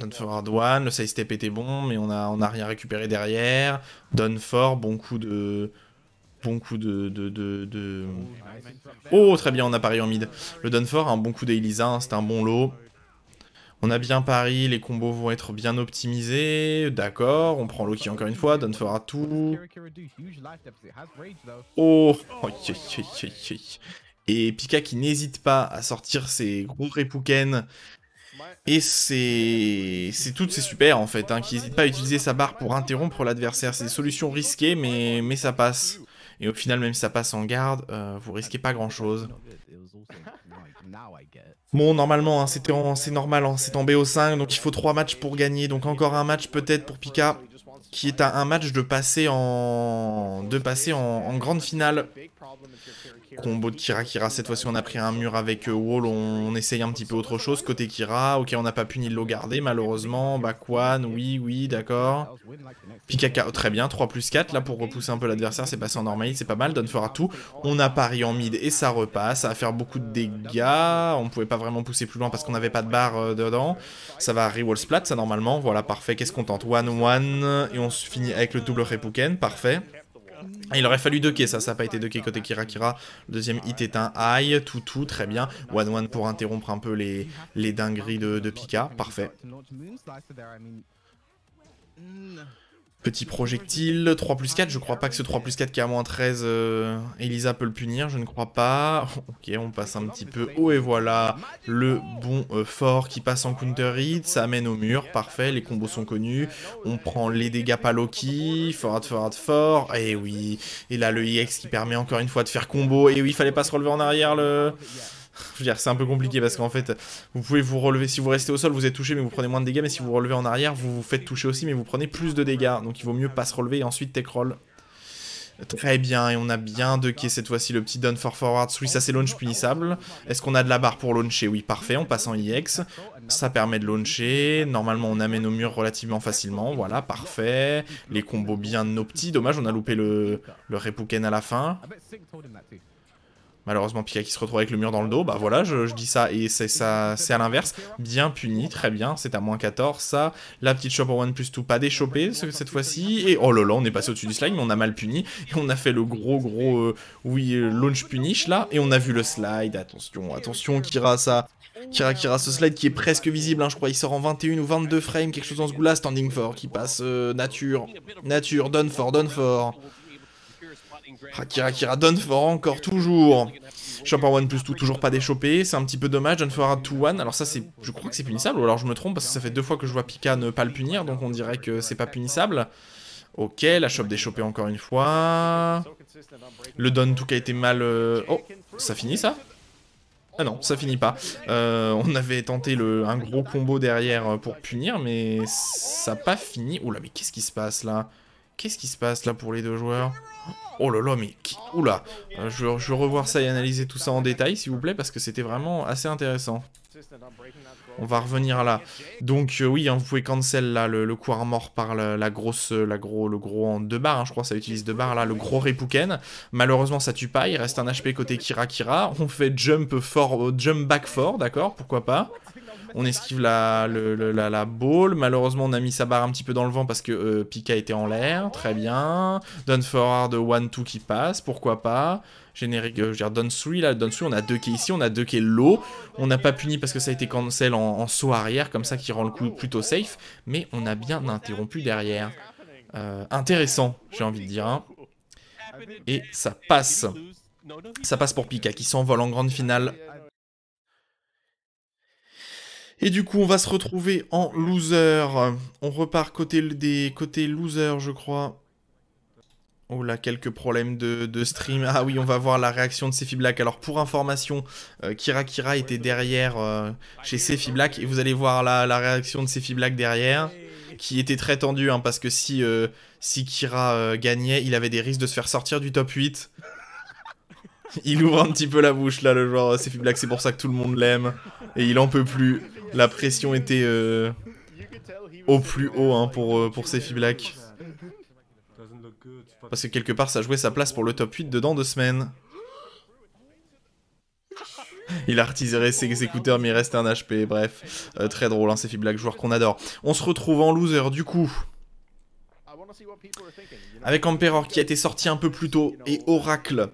Donne forward 1. Le side step était bon, mais on a rien récupéré derrière. Donne fort, bon coup de. Oh, très bien, on a pari en mid. Le donne fort, un bon coup d'Elisa, hein, c'est un bon lot. On a bien pari, les combos vont être bien optimisés. D'accord, on prend Loki encore une fois, donne fort à tout. Oh, et Pika qui n'hésite pas à sortir ses gros Repouken. Et c'est super en fait, hein, qui n'hésite pas à utiliser sa barre pour interrompre l'adversaire. C'est des solutions risquées, mais ça passe. Et au final, même si ça passe en garde, vous risquez pas grand chose. Bon, normalement, hein, c'est normal, hein, c'est en BO5, donc il faut 3 matchs pour gagner. Donc encore un match peut-être pour Pika. qui est un match de passer en grande finale. Combo de Kira Kira, cette fois-ci on a pris un mur avec Wall, on essaye un petit peu autre chose, côté Kira, ok on n'a pas pu ni le garder malheureusement, Bakwan, oui, d'accord. Pikaka, très bien, 3+4, là pour repousser un peu l'adversaire, c'est passé en normal, c'est pas mal, Don fera tout, on a pari en mid et ça repasse, ça va faire beaucoup de dégâts, on pouvait pas vraiment pousser plus loin parce qu'on n'avait pas de barre dedans, ça va rewall splat ça normalement, voilà parfait, qu'est-ce qu'on tente, 1-1, et on se finit avec le double Repuken, parfait. Il aurait fallu 2K, ça n'a pas été 2K côté Kira Kira. Le deuxième hit est un high, tout, très bien. 1-1 pour interrompre un peu les dingueries de Pika, parfait. Petit projectile, 3+4, je crois pas que ce 3+4 qui est à -13, Elisa peut le punir, je ne crois pas. Ok, on passe un petit peu haut et voilà le bon fort qui passe en counter hit, ça amène au mur, parfait, les combos sont connus. On prend les dégâts pas Loki, fort, et oui, et là le EX qui permet encore une fois de faire combo, et oui, il fallait pas se relever en arrière le... Je veux dire, c'est un peu compliqué parce qu'en fait, vous pouvez vous relever, si vous restez au sol, vous êtes touché, mais vous prenez moins de dégâts, mais si vous vous relevez en arrière, vous vous faites toucher aussi, mais vous prenez plus de dégâts. Donc il vaut mieux pas se relever et ensuite tech roll. Très bien, et on a bien ducké cette fois-ci le petit down for forward. Oui, ça c'est launch punissable. Est-ce qu'on a de la barre pour launcher? Oui, parfait, on passe en EX. Ça permet de launcher. Normalement, on amène au mur relativement facilement. Voilà, parfait. Les combos bien de nos petits. Dommage, on a loupé le Repuken à la fin. Malheureusement, Pika qui se retrouve avec le mur dans le dos. Bah voilà, je dis ça et c'est à l'inverse. Bien puni, très bien. C'est à -14, ça. La petite shop en 1+2, pas déchopé cette fois-ci. Et oh là là, on est passé au-dessus du slide, mais on a mal puni. Et on a fait le gros, launch punish là. Et on a vu le slide. Attention, Kira, ça. Kira, ce slide qui est presque visible, hein, je crois. Il sort en 21 ou 22 frames, quelque chose dans ce goût-là. Standing for qui passe nature, done for. Kira donne fort encore, toujours. Shop en 1+2, toujours pas déchopé. C'est un petit peu dommage. John Forward 2-1. Alors ça, je crois que c'est punissable. Ou alors je me trompe parce que ça fait 2 fois que je vois Pika ne pas le punir. Donc on dirait que c'est pas punissable. Ok, la shop déchopée encore une fois. Le don tout qui a été mal... Oh, ça finit ça? Ah non, ça finit pas. On avait tenté un gros combo derrière pour punir, mais ça n'a pas fini. Oula, mais qu'est-ce qui se passe là? Qu'est-ce qui se passe là pour les deux joueurs? Oh là là, mais... Oula, je veux revoir ça et analyser tout ça en détail, s'il vous plaît, parce que c'était vraiment assez intéressant. On va revenir là. Donc oui, hein, vous pouvez cancel là le coup armor par le gros en 2 barres, hein, je crois que ça utilise 2 barres là, le gros Repuken. Malheureusement ça tue pas, il reste un HP côté Kira. On fait jump back fort, d'accord, pourquoi pas. On esquive la ball. Malheureusement, on a mis sa barre un petit peu dans le vent parce que Pika était en l'air. Très bien. Down forward 1-2 qui passe. Pourquoi pas. Générique, je veux dire, down 3. Là, down 3, on a 2K ici. On a 2K low. On n'a pas puni parce que ça a été cancel en saut arrière. Comme ça, qui rend le coup plutôt safe. Mais on a bien interrompu derrière. Intéressant, j'ai envie de dire. Hein. Et ça passe. Ça passe pour Pika qui s'envole en grande finale. Et du coup, on va se retrouver en loser. On repart côté loser, je crois. Oh là, quelques problèmes de stream. Ah oui, on va voir la réaction de Sefi Black. Alors, pour information, Kira était derrière chez Sefi Black. Et vous allez voir la réaction de Sefi Black derrière. Qui était très tendue, hein, parce que si Kira gagnait, il avait des risques de se faire sortir du top 8. Il ouvre un petit peu la bouche, là, le joueur Sefi Black. C'est pour ça que tout le monde l'aime. Et il en peut plus. La pression était au plus haut, hein, pour Sefi Black. Parce que quelque part, ça jouait sa place pour le top 8 dedans 2 semaines. Il a retiré ses écouteurs, mais il reste un HP. Bref, très drôle, hein, Sefi Black, joueur qu'on adore. On se retrouve en loser, du coup. Avec Emperor qui a été sorti un peu plus tôt. Et Oracle.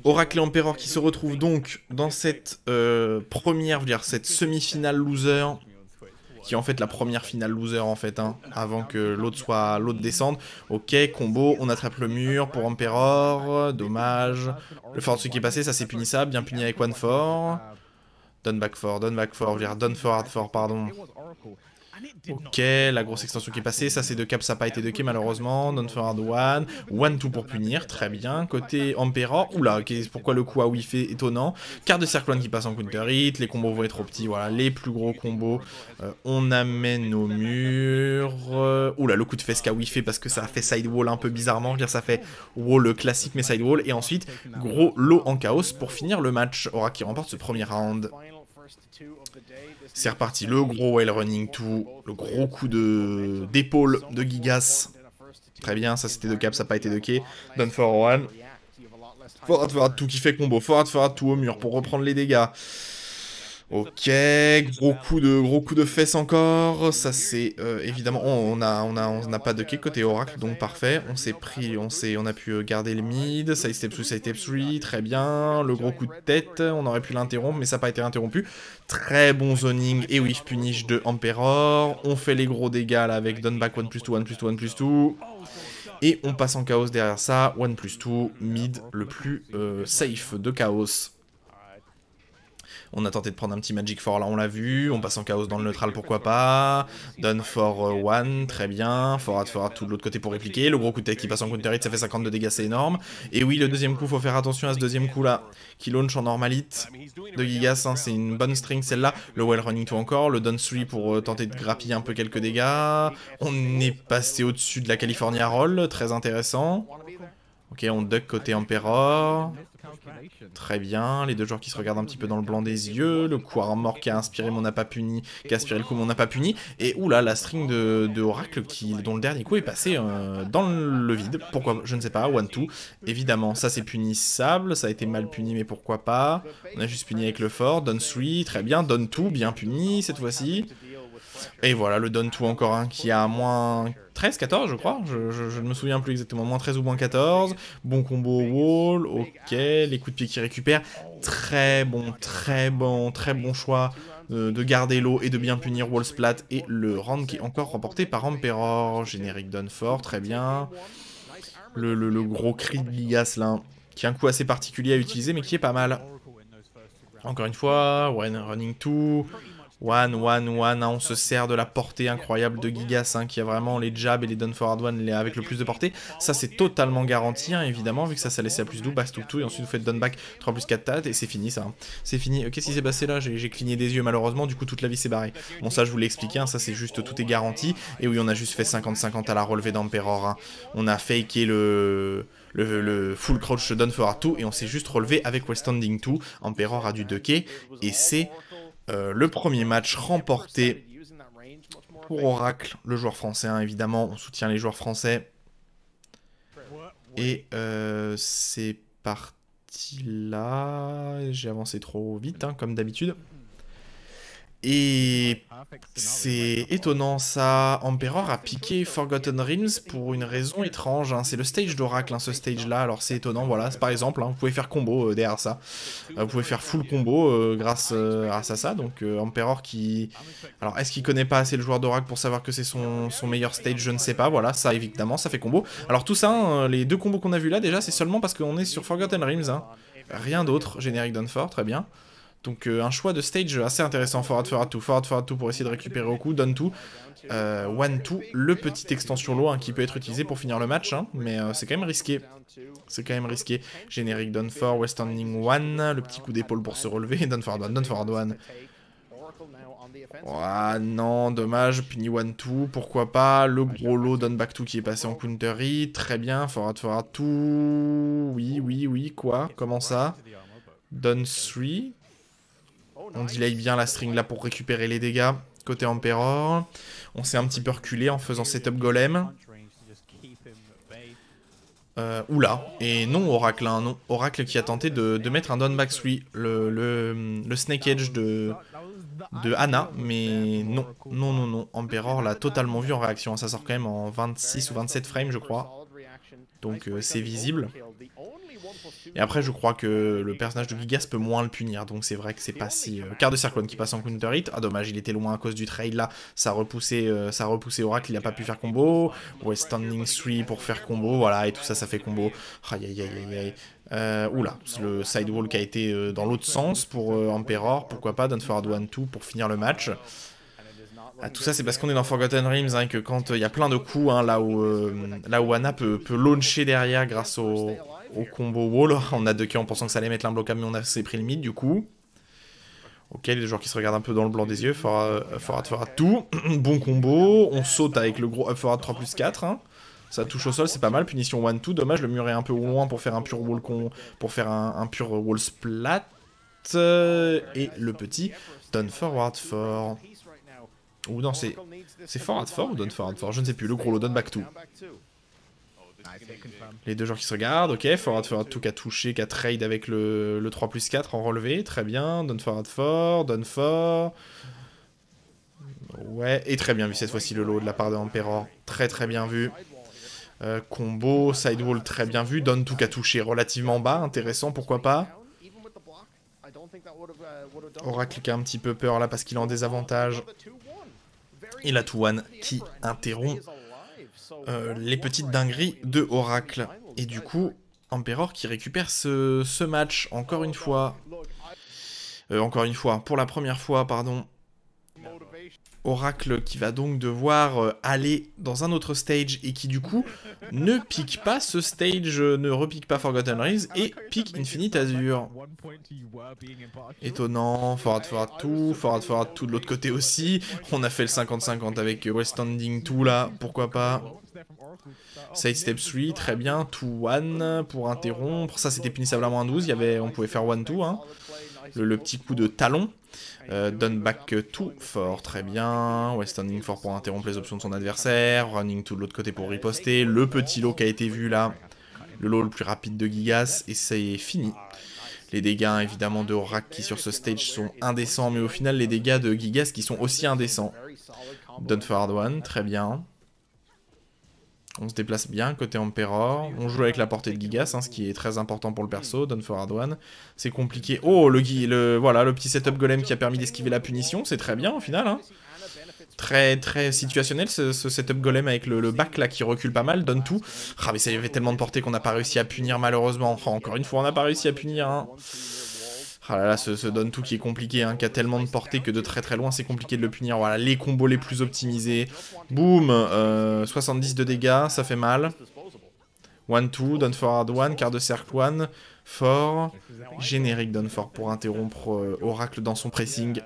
Oracle et Emperor qui se retrouvent donc dans cette première, je veux dire, cette semi-finale loser. Qui est en fait la première finale loser en fait, hein, avant que l'autre descende. Ok, combo, on attrape le mur pour Emperor, dommage. Le fort qui est passé, ça c'est punissable, bien puni avec 1-4. Down back 4, je veux dire down forward 4, pardon. Ok, la grosse extension qui est passée, ça c'est 2 caps, ça n'a pas été 2 k malheureusement. Don't forward one, 1-2 pour punir, très bien. Côté Emperor, oula, pourquoi le coup a whiffé, étonnant. Quart de cercle one qui passe en counter hit, les combos vont être trop petits, voilà, les plus gros combos. On amène au mur. Oula, le coup de fesse qui a whiffé parce que ça a fait sidewall un peu bizarrement, je veux dire ça fait wall classique mais sidewall. Et ensuite, gros low en chaos pour finir le match. Aura qui remporte ce premier round. C'est reparti, le gros whale running tout, le gros coup d'épaule de Gigas. Très bien, ça c'était 2 caps, ça n'a pas été 2 k. Done for one. Forward tout qui fait combo, forward tout au mur pour reprendre les dégâts. Ok, gros coup de fesses encore. Ça c'est évidemment. On n'a pas de kick côté Oracle, donc parfait. On a pu garder le mid. Side step 2, side step 3, très bien. Le gros coup de tête, on aurait pu l'interrompre, mais ça n'a pas été interrompu. Très bon zoning et whiff punish de Emperor. On fait les gros dégâts là avec done back 1+2, 1+2, 1+2. Et on passe en chaos derrière ça. 1+2, mid le plus safe de chaos. On a tenté de prendre un petit Magic 4, là on l'a vu. On passe en chaos dans le neutral, pourquoi pas. Done for one, très bien. Forward tout de l'autre côté pour répliquer. Le gros coup de tête qui passe en counter hit, ça fait 50 de dégâts, c'est énorme. Et oui, le deuxième coup, faut faire attention à ce deuxième coup là, qui launch en normal hit de Gigas, hein, c'est une bonne string celle-là. Le well running tout encore, le done 3 pour tenter de grappiller un peu quelques dégâts. On est passé au-dessus de la California Roll, très intéressant. Ok, on duck côté Emperor. Très bien, les deux joueurs qui se regardent un petit peu dans le blanc des yeux. Le coup armor qui a inspiré mon n'a pas puni, qui a aspiré le coup mon n'a pas puni. Et oula, la string de Oracle dont le dernier coup est passé dans le vide. Pourquoi? Je ne sais pas, 1-2. Évidemment, ça c'est punissable, ça a été mal puni, mais pourquoi pas. On a juste puni avec le fort. Done 3, très bien. Done 2, bien puni cette fois-ci. Et voilà, le Done 2 encore un qui a moins 13, 14 je crois, je ne me souviens plus exactement, moins 13 ou moins 14, bon combo wall, ok, les coups de pied qui récupèrent, très bon choix de garder l'eau et de bien punir wall splat, et le round qui est encore remporté par Emperor, générique done fort, très bien, le gros cri de Gigas là, qui est un coup assez particulier à utiliser mais qui est pas mal. Encore une fois, one running 2, One, hein, on se sert de la portée incroyable de Gigas, hein, qui a vraiment les jabs et les done forward one avec le plus de portée. Ça, c'est totalement garanti, hein, évidemment, vu que ça laissé à plus 12, back tout, et ensuite vous faites done back 3+4 tat, et c'est fini, ça. Hein. C'est fini. Qu'est-ce qui s'est passé là? J'ai cligné des yeux, malheureusement, du coup, toute la vie s'est barrée. Bon, ça, je vous l'ai expliqué, hein, ça, c'est juste, tout est garanti. Et oui, on a juste fait 50-50 à la relevée d'Emperor. Hein. On a faké le full crouch done forward 2, et on s'est juste relevé avec West Standing 2. Emperor a du 2K, et c'est... le premier match remporté pour Oracle, le joueur français, hein, évidemment, on soutient les joueurs français. Et c'est parti là, j'ai avancé trop vite, hein, comme d'habitude. Et c'est étonnant ça, Emperor a piqué Forgotten Realms pour une raison étrange, hein. C'est le stage d'Oracle, hein, ce stage là, alors c'est étonnant, voilà, par exemple, hein, vous pouvez faire combo derrière ça, vous pouvez faire full combo grâce à ça, donc Emperor qui... Alors est-ce qu'il connaît pas assez le joueur d'Oracle pour savoir que c'est son meilleur stage, je ne sais pas, voilà, ça évidemment, ça fait combo. Alors tout ça, hein, les deux combos qu'on a vu là déjà, c'est seulement parce qu'on est sur Forgotten Realms, hein. Rien d'autre, générique done for, très bien. Donc un choix de stage assez intéressant, forward 2 pour essayer de récupérer au coup, done 2, 1-2, le petit extension low, hein, qui peut être utilisé pour finir le match, hein, mais c'est quand même risqué. C'est quand même risqué. Générique done for, West Standing 1, le petit coup d'épaule pour se relever, done forward 1. Ah non, dommage, puni 1-2, pourquoi pas, le gros lot done back 2 qui est passé en counter hit, très bien, forward 2, oui, quoi, comment ça, done 3. On delay bien la string là pour récupérer les dégâts. Côté Emperor, on s'est un petit peu reculé en faisant setup golem. Oula, et non Oracle, hein, non. Oracle qui a tenté de mettre un down back 3, le Snake Edge de Anna, mais non, Emperor l'a totalement vu en réaction, ça sort quand même en 26 ou 27 frames je crois, donc c'est visible. Et après je crois que le personnage de Gigas peut moins le punir, donc c'est vrai que c'est pas si... Quart de cercle qui passe en counter hit, ah dommage il était loin à cause du trade là, ça a repoussé Oracle, il a pas pu faire combo, West Standing 3 pour faire combo, voilà, et tout ça, ça fait combo, aïe. Oula, le sidewall qui a été dans l'autre sens pour Emperor, pourquoi pas, Done forward 1-2 pour finir le match. Ah, tout ça, c'est parce qu'on est dans Forgotten Realms, hein, que quand il y a plein de coups, hein, là où Anna peut launcher derrière grâce au combo wall. On a ducké en pensant que ça allait mettre l'imbloquable, mais on a assez pris le mid, du coup. Ok, les joueurs qui se regardent un peu dans le blanc des yeux, forward tout. Bon combo, on saute avec le gros up forward 3+4, hein. Ça touche au sol, c'est pas mal. Punition 1-2, dommage, le mur est un peu loin pour faire un pur wall pour faire un pur wall splat. Et le petit down forward 4. Ou non, c'est forward 4 ou down forward 4, je ne sais plus, le gros lot down back 2. Les deux joueurs qui se regardent, ok, forward 2 qui a touché, qui a trade avec le 3+4 en relevé, très bien, down forward 4, down 4. Ouais, et très bien vu cette fois-ci le lot de la part de Emperor, très bien vu. Combo, sidewall très bien vu, down 2 qui a touché relativement bas, intéressant, pourquoi pas. Oracle qui a un petit peu peur là parce qu'il est en désavantage. Et la 2-1 qui interrompt les petites dingueries de Oracle. Et du coup, Emperor qui récupère ce match, encore une fois, pour la première fois, pardon. Oracle qui va donc devoir aller dans un autre stage et qui du coup ne pique pas ce stage, ne repique pas Forgotten Realms et pique Infinite Azure. Étonnant, forward tout de l'autre côté aussi. On a fait le 50-50 avec West Standing 2 là, pourquoi pas. Side step 3, très bien, 2-1 pour interrompre. Ça c'était punissable à moins 12, on pouvait faire 1-2, hein. Le petit coup de talon. Done back 2 fort, très bien. West standing 4 pour interrompre les options de son adversaire. Running 2 de l'autre côté pour riposter. Le petit lot qui a été vu là. Le lot le plus rapide de Gigas. Et c'est fini. Les dégâts évidemment de Oracle qui sur ce stage sont indécents. Mais au final les dégâts de Gigas qui sont aussi indécents. Done forward 1, très bien. On se déplace bien côté Emperor. On joue avec la portée de Gigas, hein, ce qui est très important pour le perso. Down forward 1. C'est compliqué. Oh, voilà, le petit setup golem qui a permis d'esquiver la punition. C'est très bien au final. Hein. Très situationnel ce setup golem avec le back là qui recule pas mal. Donne tout. Ah, mais ça y avait tellement de portée qu'on n'a pas réussi à punir malheureusement. Enfin, encore une fois, on n'a pas réussi à punir. Hein. Ah là là, ce donne tout qui est compliqué, hein, qui a tellement de portée que de très loin c'est compliqué de le punir. Voilà, les combos les plus optimisés. Boum, 70 de dégâts, ça fait mal. 1-2, down forward 1, quart de cercle 1, fort. Générique down fort pour interrompre Oracle dans son pressing.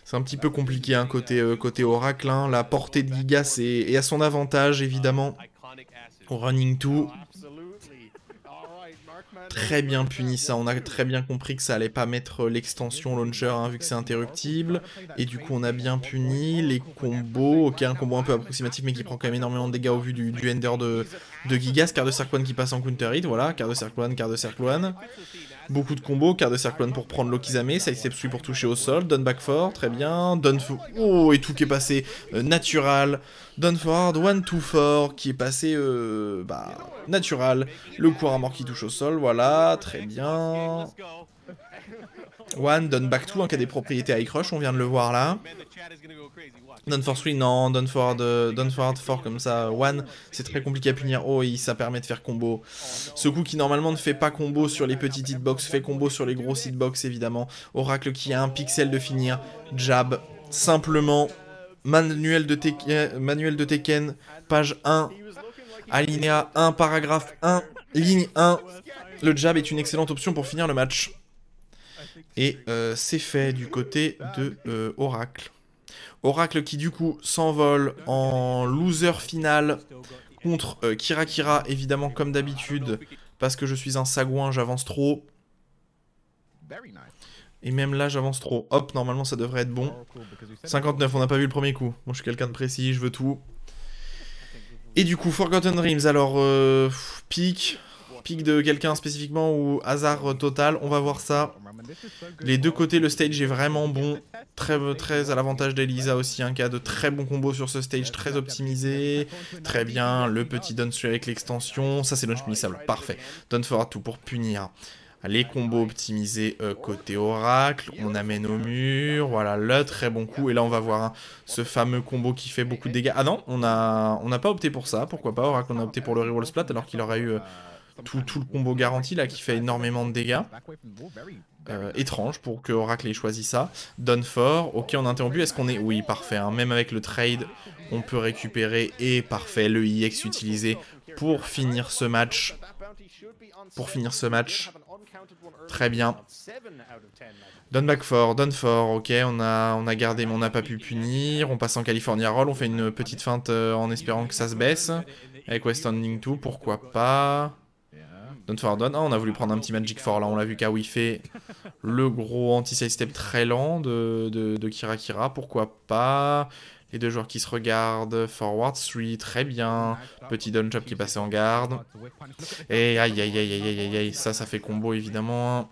C'est un petit peu compliqué hein, côté Oracle. Hein. La portée de Gigas est à son avantage évidemment. Au running 2. Très bien puni ça, on a très bien compris que ça allait pas mettre l'extension launcher hein, vu que c'est interruptible. Et du coup on a bien puni les combos, ok un combo un peu approximatif mais qui prend quand même énormément de dégâts au vu du ender de Gigas. Quart de cercle 1 qui passe en counter hit, voilà, quart de cercle 1, quart de cercle 1. Beaucoup de combos, quart de cercle 1 pour prendre l'Okizame, side step 3 pour toucher au sol, down back 4, très bien, down oh et tout qui est passé natural, down forward 1-2-4 qui est passé natural, le coup à mort qui touche au sol, voilà, très bien. One, down back 2, hein, qui a des propriétés high crush, on vient de le voir là. Down for 3, non, down forward 4 comme ça, one, c'est très compliqué à punir, oh, ça permet de faire combo. Ce coup qui normalement ne fait pas combo sur les petites hitbox, fait combo sur les grosses hitbox évidemment. Oracle qui a un pixel de finir, jab, simplement, manuel de Tekken, page 1, alinéa 1, paragraphe 1, ligne 1. Le jab est une excellente option pour finir le match. Et c'est fait du côté de Oracle. Oracle qui du coup s'envole en loser final contre Kira, évidemment comme d'habitude, parce que je suis un sagouin, j'avance trop. Et même là j'avance trop. Hop, normalement ça devrait être bon. 59, on n'a pas vu le premier coup. Bon, je suis quelqu'un de précis, je veux tout. Et du coup, Forgotten Realms, alors pique de quelqu'un spécifiquement ou hasard total, on va voir ça. Les deux côtés, le stage est vraiment bon, très à l'avantage d'Elisa aussi, un cas de très bons combos sur ce stage, très optimisé, très bien, le petit down avec l'extension, ça c'est launch punissable, parfait, down forward tout pour punir. Les combos optimisés côté Oracle, on amène au mur, voilà le très bon coup, et là on va voir hein, ce fameux combo qui fait beaucoup de dégâts. Ah non, on n'a pas opté pour ça, pourquoi pas, Oracle on a opté pour le reroll splat alors qu'il aurait eu tout le combo garanti là qui fait énormément de dégâts. Étrange pour que Oracle ait choisi ça. Dunfort, ok, on a interrompu, est-ce qu'on est... Oui, parfait, hein. Même avec le trade, on peut récupérer, et parfait, le IX utilisé pour finir ce match. Très bien. Dunfort, ok, on a gardé, mais on n'a pas pu punir. On passe en California Roll, on fait une petite feinte en espérant que ça se baisse. Avec West Ending 2, pourquoi pas. Dunfort, on a voulu prendre un petit Magic 4 là, on l'a vu qu'à fait le gros anti-side step très lent de Kira, pourquoi pas. Les deux joueurs qui se regardent, forward 3, très bien. Petit down chop qui est passé en garde. Et aïe, ça fait combo évidemment.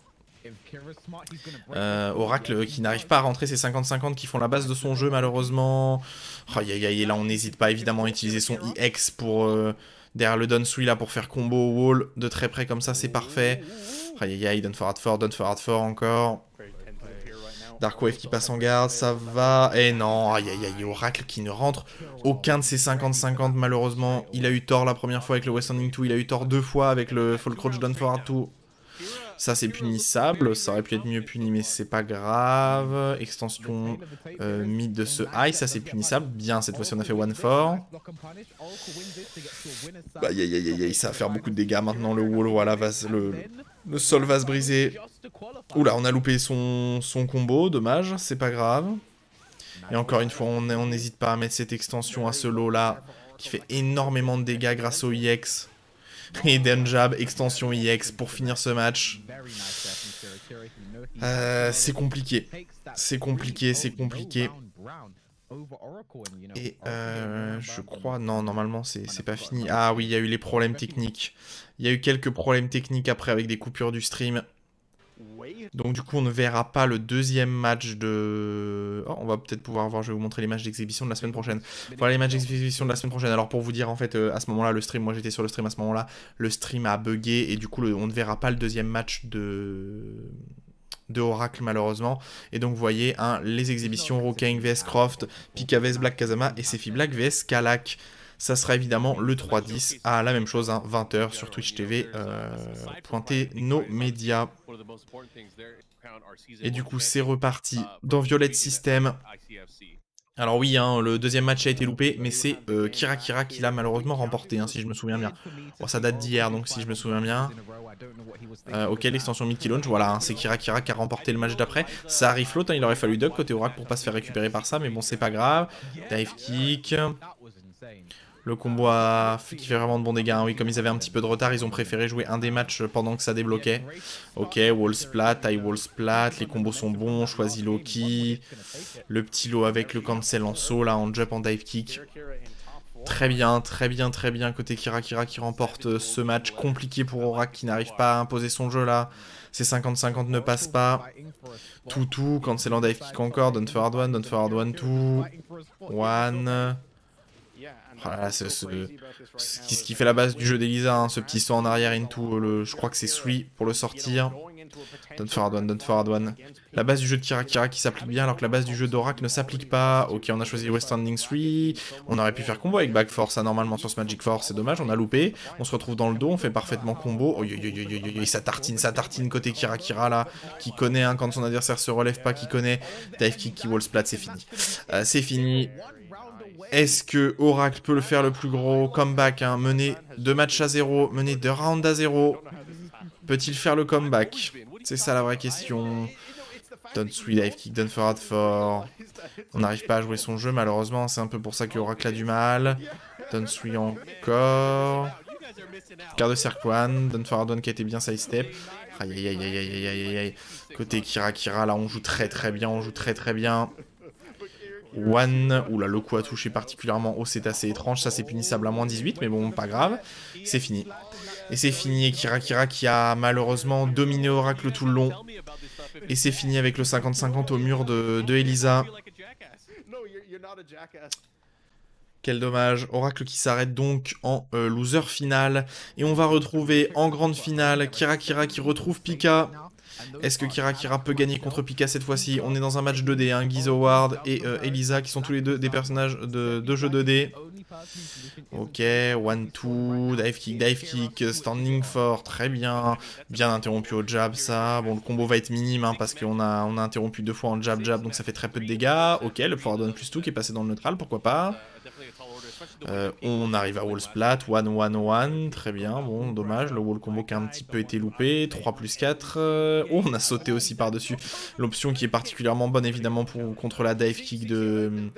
Oracle qui n'arrive pas à rentrer ses 50-50 qui font la base de son jeu malheureusement. Aïe, là on n'hésite pas évidemment à utiliser son EX pour... derrière le Don Sui là pour faire combo wall de très près comme ça, c'est parfait. Aïe, Dunfort encore. Darkwave qui passe en garde, ça va. Et non, aïe, Oracle qui ne rentre aucun de ses 50-50 malheureusement. Il a eu tort la première fois avec le West Ending 2, il a eu tort 2 fois avec le Fall Crouch Dunfort 2. Ça c'est punissable, ça aurait pu être mieux puni mais c'est pas grave. Extension mid de ce high, ça c'est punissable. Bien, cette fois-ci on a fait 1-4. Aïe, ça va faire beaucoup de dégâts maintenant, le wall, voilà, le sol va se briser. Oula, on a loupé son combo, dommage, c'est pas grave. Et encore une fois, on n'hésite pas à mettre cette extension à ce lot là, qui fait énormément de dégâts grâce au EX. Et Denjab, extension EX pour finir ce match. C'est compliqué. C'est compliqué. Et je crois... Non, normalement, c'est pas fini. Ah oui, il y a eu les problèmes techniques. Il y a eu quelques problèmes techniques après avec des coupures du stream. Donc du coup, on ne verra pas le deuxième match de... Oh, on va peut-être pouvoir voir, je vais vous montrer les matchs d'exhibition de la semaine prochaine. Voilà les matchs d'exhibition de la semaine prochaine. Alors pour vous dire, en fait, à ce moment-là, le stream, moi j'étais sur le stream à ce moment-là, le stream a bugué et du coup, on ne verra pas le deuxième match de Oracle malheureusement. Et donc vous voyez les exhibitions Rokang vs Croft, Pika vs Black Kazama et Sefi Black vs Kalak. Ça sera évidemment le 3-10 à la même chose, 20h sur Twitch TV. Pointez nos médias. Et du coup, c'est reparti dans Violet System. Alors oui, le deuxième match a été loupé, mais c'est Kira qui l'a malheureusement remporté, si je me souviens bien. Bon, ça date d'hier, donc si je me souviens bien. Ok, l'extension mid qui launch, voilà, c'est Kira qui a remporté le match d'après. Ça arrive float, il aurait fallu duck côté Oracle pour pas se faire récupérer par ça, mais bon, c'est pas grave. Dive kick. Le combo qui fait vraiment de bons dégâts. Oui, comme ils avaient un petit peu de retard, ils ont préféré jouer un des matchs pendant que ça débloquait. Ok, wall splat, high wall splat, les combos sont bons, choisis Loki. Le petit lot avec le cancel en saut, là, en jump, en dive kick. Très bien côté Kira qui remporte ce match compliqué pour Oracle qui n'arrive pas à imposer son jeu là. Ces 50-50 ne passent pas. Tout, cancel en dive kick encore, don't forward one, 2, 1... Voilà, ce qui fait la base du jeu d'Elisa, ce petit saut en arrière into, je crois que c'est Sui pour le sortir. Don't forward one. La base du jeu de Kira qui s'applique bien alors que la base du jeu d'Oracle ne s'applique pas. Ok, on a choisi West Ending 3. On aurait pu faire combo avec Back Force, normalement sur ce Magic Force, c'est dommage, on a loupé. On se retrouve dans le dos, on fait parfaitement combo. Oh, ça tartine côté Kira là, qui connaît quand son adversaire se relève pas, qui connaît. Dive kick, qui wall splat, c'est fini. C'est fini. Est-ce que Oracle peut le faire le plus gros comeback, mener 2 matchs à 0, mener 2 rounds à 0? Peut-il faire le comeback? C'est ça la vraie question. Don't sweet dive kick, don't forward 4. On n'arrive pas à jouer son jeu malheureusement, c'est un peu pour ça que Oracle a du mal. Don't sweet encore. Quart de cercle one, don't forward one qui a été bien side step. Aïe. Côté Kira, là on joue très bien. Oula, le coup a touché particulièrement haut, c'est assez étrange. Ça, c'est punissable à moins 18, mais bon, pas grave. C'est fini. Et c'est fini. Et Kira qui a malheureusement dominé Oracle tout le long. Et c'est fini avec le 50-50 au mur de Elisa. Quel dommage. Oracle qui s'arrête donc en loser final. Et on va retrouver en grande finale Kira qui retrouve Pika. Est-ce que Kira Kira peut gagner contre Pika cette fois-ci? On est dans un match 2D, hein. Guise Howard et Elisa qui sont tous les deux des personnages de jeux 2D. Ok, 1-2, dive kick, standing fort, très bien. Bien interrompu au jab, ça. Bon, le combo va être minime, hein, parce qu'on a interrompu 2 fois en jab, donc ça fait très peu de dégâts. Ok, le forward one plus 2 qui est passé dans le neutral, pourquoi pas. On arrive à wall splat, 1-1-1, très bien, bon, dommage, le wall combo qui a un petit peu été loupé, 3 plus 4, oh, on a sauté aussi par-dessus, l'option qui est particulièrement bonne évidemment contre la dive kick de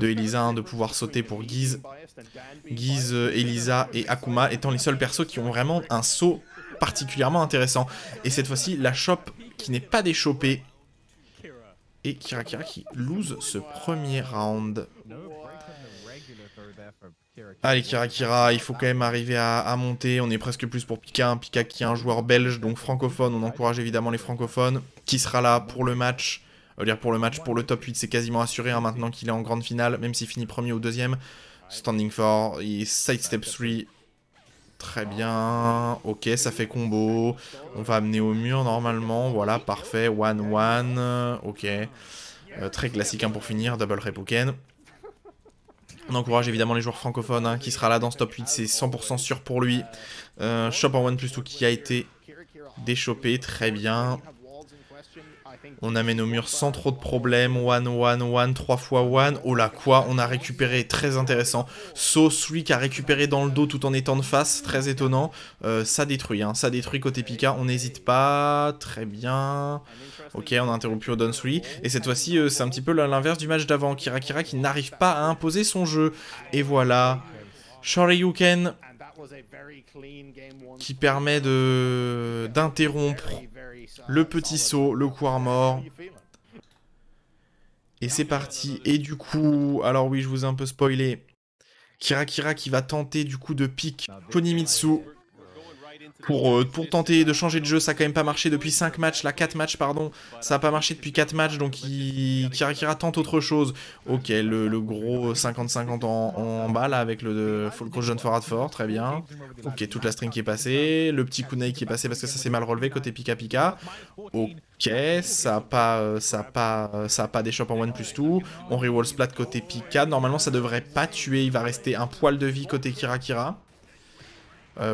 Elisa, hein, de pouvoir sauter pour Guise, Elisa et Akuma étant les seuls persos qui ont vraiment un saut particulièrement intéressant, et cette fois-ci, la chope qui n'est pas déchopée, et Kira Kira qui lose ce premier round. Allez Kira Kira, il faut quand même arriver à monter, on est presque plus pour Pika, Pika qui est un joueur belge, donc francophone, on encourage évidemment les francophones, qui sera là pour le match, pour le top 8, c'est quasiment assuré, hein, maintenant qu'il est en grande finale, même s'il finit premier ou deuxième, standing 4, et side step 3, très bien, ok, ça fait combo, on va amener au mur normalement, voilà, parfait, 1-1, ok, très classique, hein, pour finir, double Repouken. On encourage évidemment les joueurs francophones, hein, qui sera là dans ce top 8, c'est 100% sûr pour lui. Shop en 1 plus 2 qui a été déchopé, très bien. On amène au mur sans trop de problèmes, 1-1-1, 3 fois 1. Oh là quoi, on a récupéré, très intéressant. So 3 qui a récupéré dans le dos tout en étant de face, très étonnant. Ça détruit, hein, ça détruit côté Pika, on n'hésite pas, très bien. Ok, on a interrompu au down 3. Et cette fois-ci, c'est un petit peu l'inverse du match d'avant. Kira Kira qui n'arrive pas à imposer son jeu. Et voilà, Shoryuken qui permet d'interrompre le petit saut, le coup mort. Et c'est parti. Et du coup, alors oui, je vous ai un peu spoilé. Kira Kira qui va tenter du coup de pick Kunimitsu. Pour tenter de changer de jeu, ça a quand même pas marché depuis 5 matchs, là 4 matchs pardon, ça a pas marché depuis 4 matchs, donc Kira Kira tente autre chose. Ok, le gros 50-50 en bas là avec le full cross John Forward fort, très bien. Ok, toute la string qui est passée, le petit kunai qui est passé parce que ça s'est mal relevé côté Pika Pika. Ok, ça a pas des shops en 1 plus 2, on rewall splat côté Pika, normalement ça devrait pas tuer, il va rester un poil de vie côté Kira Kira.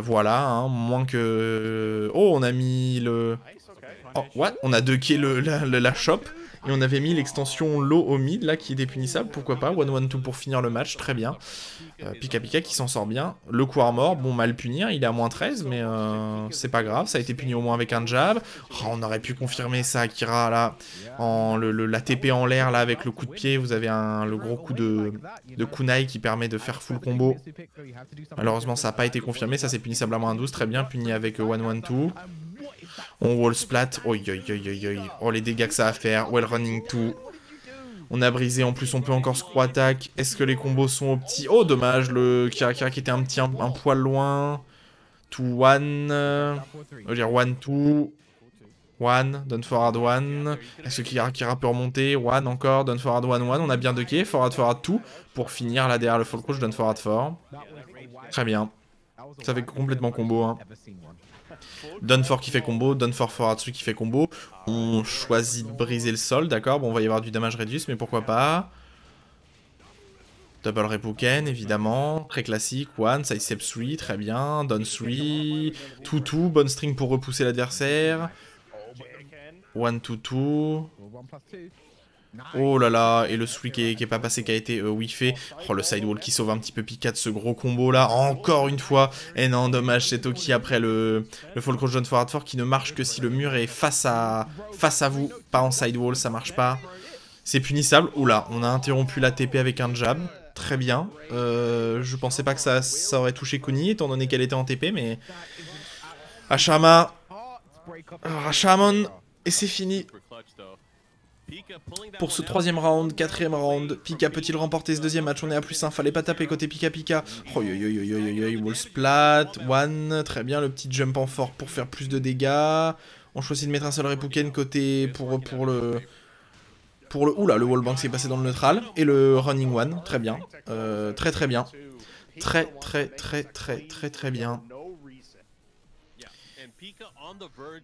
Voilà, hein, moins que... Oh, on a mis le... Oh, what? On a ducké la shop, et on avait mis l'extension low au mid, là, qui est dépunissable, pourquoi pas, 1-1-2 pour finir le match, très bien. Pika Pika qui s'en sort bien. Le coup mort, bon, mal punir, il est à moins 13, mais c'est pas grave, ça a été puni au moins avec un jab. Oh, on aurait pu confirmer ça, Akira, là, la TP en l'air, là, avec le coup de pied, vous avez le gros coup de kunai qui permet de faire full combo. Malheureusement, ça n'a pas été confirmé, ça c'est punissable à moins 12, très bien, puni avec 1-1-2. On wall splat, oi oi oi oi, oh les dégâts que ça va faire, well running 2. On a brisé, en plus on peut encore screw attack. Est-ce que les combos sont au petit? Oh dommage, le Kira Kira qui était un poil loin. 2-1, je veux dire 1-2. 1, down forward 1. Est-ce que Kira Kira peut remonter? 1 encore, down forward 1-1. On a bien ducké, forward 2 pour finir là derrière le full crouch, down forward 4. Très bien. Ça fait complètement combo, hein. Down 4 qui fait combo, down 4 forward 3 qui fait combo. On choisit de briser le sol, d'accord. Bon, on va y avoir du damage reduce, mais pourquoi pas. Double Repouken, évidemment. Très classique. 1, side step 3, très bien. Down 3. 2-2, bonne string pour repousser l'adversaire. 1-2-2. Oh là là, et le 3 qui est pas passé, qui a été whiffé. Oh, le sidewall qui sauve un petit peu Pika de ce gros combo là, encore une fois. Et non, dommage, c'est Toki après le full cross John Forward 4 qui ne marche que si le mur est face à vous, pas en sidewall, ça marche pas. C'est punissable. Oula, on a interrompu la TP avec un jab. Très bien. Je pensais pas que ça aurait touché Kuni, étant donné qu'elle était en TP, mais... Hashama. Rashamon. Et c'est fini. Pour ce troisième round, quatrième round, Pika peut-il remporter ce deuxième match? On est à +1, fallait pas taper côté Pika Pika. Oh yo yo yo yo yo yo, wall splat, 1, très bien, le petit jump en fort pour faire plus de dégâts. On choisit de mettre un seul Repouken côté pour le... Oula, le wallbang s'est passé dans le neutral. Et le running 1, très bien. Très très bien. Très bien.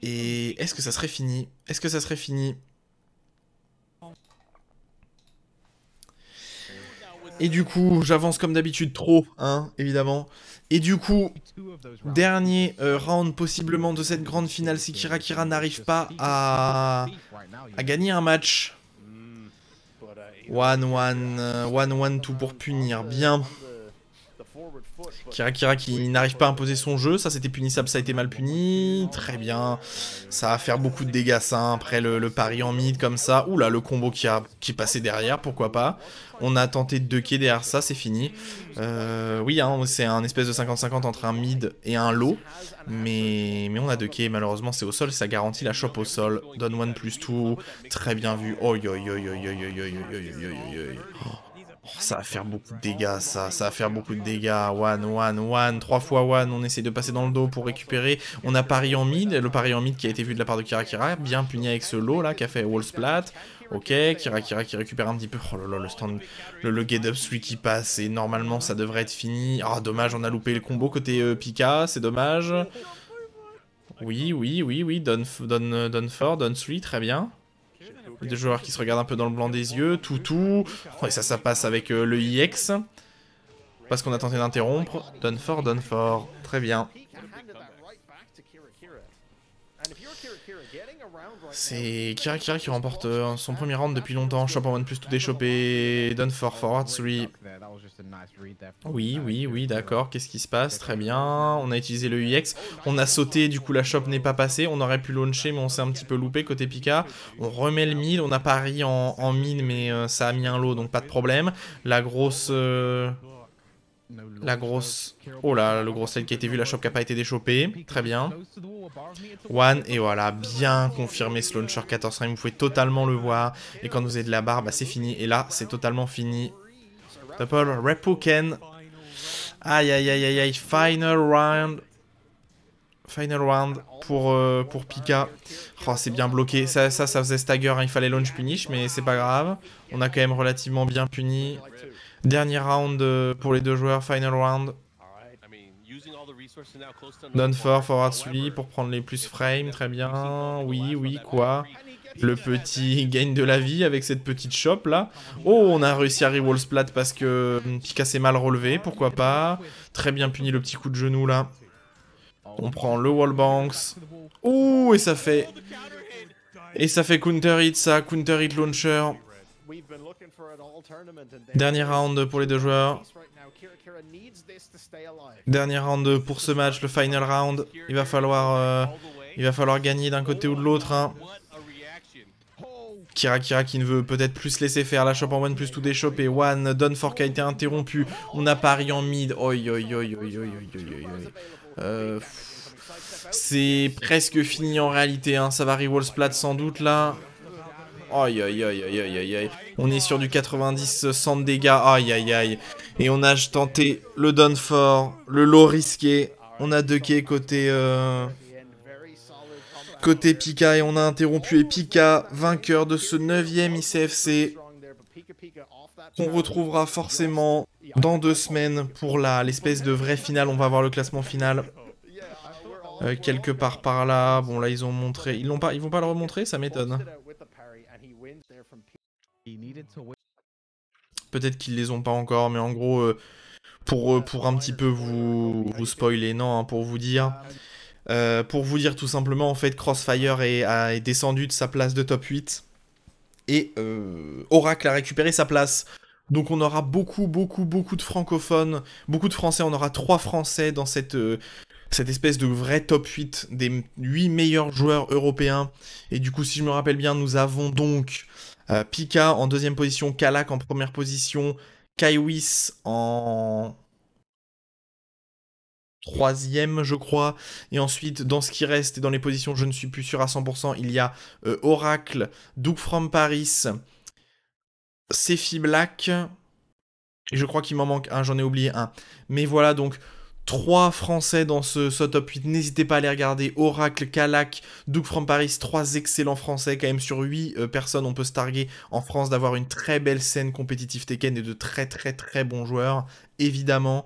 Et est-ce que ça serait fini? Est-ce que ça serait fini? Et du coup, j'avance comme d'habitude trop, hein, évidemment. Et du coup, dernier round possiblement de cette grande finale si Kirakira n'arrive pas à gagner un match. 1-1-2 pour punir, bien. Kirakira qui n'arrive pas à imposer son jeu, ça c'était punissable, ça a été mal puni, très bien. Ça va faire beaucoup de dégâts ça, après le pari en mid comme ça. Oula, le combo qui est passé derrière, pourquoi pas. On a tenté de ducker derrière ça, c'est fini. Oui, hein, c'est un espèce de 50-50 entre un mid et un low. Mais on a ducké, malheureusement c'est au sol, ça garantit la chope au sol. Don 1+2, très bien vu. Oi, oi, oi, oi, oi, oi, oi, oi. Oh, ça va faire beaucoup de dégâts, ça va faire beaucoup de dégâts. 1, 3 fois 1, on essaie de passer dans le dos pour récupérer. On a pari en mid, le pari en mid qui a été vu de la part de Kirakira, bien puni avec ce low là, qui a fait wall splat. Ok, Kirakira qui récupère un petit peu. Oh là là, le stand, le get up 3 qui passe, et normalement ça devrait être fini. Ah, dommage, on a loupé le combo côté Pika, c'est dommage. Oui, Don 3, très bien. Les deux joueurs qui se regardent un peu dans le blanc des yeux, tout. Oh, et ça passe avec le IX. Parce qu'on a tenté d'interrompre. Don 4, très bien. C'est Kirakira qui remporte son premier round depuis longtemps. Shop en 1+, tout déchopé. Don 4, forward 3. Oui, d'accord. Qu'est-ce qui se passe? Très bien. On a utilisé le UX. On a sauté, du coup la shop n'est pas passée. On aurait pu launcher, mais on s'est un petit peu loupé côté Pika. On remet le mid. On a pari en mid, mais ça a mis un lot, donc pas de problème. La grosse... Oh là, le gros sel qui a été vu, la shop qui n'a pas été déchopée. Très bien. One, et voilà, bien confirmé ce launcher 14 frame. Vous pouvez totalement le voir. Et quand vous avez de la barre, bah c'est fini. Et là, c'est totalement fini. Double Repoken. Aïe. Final round. Final round pour Pika. Oh, c'est bien bloqué. Ça faisait stagger. Hein. Il fallait launch punish, mais c'est pas grave. On a quand même relativement bien puni. Dernier round pour les deux joueurs. Final round. Don 4, forward 3 pour prendre les plus frames. Très bien. Oui, quoi. Le petit gain de la vie avec cette petite shop là. Oh, on a réussi à re-wall splat parce que Pika s'est mal relevé, pourquoi pas. Très bien puni le petit coup de genou là. On prend le wall banks. Ouh, et ça fait counter hit ça, counter hit launcher. Dernier round pour les deux joueurs. Dernier round pour ce match, le final round. Il va falloir gagner d'un côté ou de l'autre. Hein. Kirakira qui ne veut peut-être plus laisser faire la shop en 1+, tout déchopé. One, Don 4 qui a été interrompu. On a pari en mid. C'est presque fini en réalité. Hein. Ça va re-wall splat sans doute là. Aïe. On est sur du 90, 100 de dégâts. Aïe. Et on a tenté le down fort, le low risqué. On a ducké côté Pika et on a interrompu. Et Pika, vainqueur de ce 9e ICFC. On retrouvera forcément dans 2 semaines pour l'espèce de vraie finale. On va avoir le classement final. Quelque part par là. Bon, là, ils ont montré. Ils vont pas le remontrer, ça m'étonne. Peut-être qu'ils les ont pas encore, mais en gros, pour un petit peu vous spoiler, non, hein, pour vous dire tout simplement, en fait, Crossfire est descendu de sa place de top 8 et Oracle a récupéré sa place. Donc on aura beaucoup de francophones, beaucoup de français, on aura 3 français dans cette espèce de vrai top 8 des 8 meilleurs joueurs européens. Et du coup, si je me rappelle bien, nous avons donc Pika en 2e position, Kalak en 1re position, Kaiwis en 3e, je crois. Et ensuite, dans ce qui reste, et dans les positions, je ne suis plus sûr à 100%, il y a Oracle, Duke from Paris, Sefi Black, et je crois qu'il m'en manque un, j'en ai oublié un. Mais voilà, donc 3 français dans ce top 8, n'hésitez pas à les regarder. Oracle, Kalak, Duke from Paris, 3 excellents français, quand même sur 8 personnes, on peut se targuer en France d'avoir une très belle scène compétitive Tekken et de très bons joueurs, évidemment.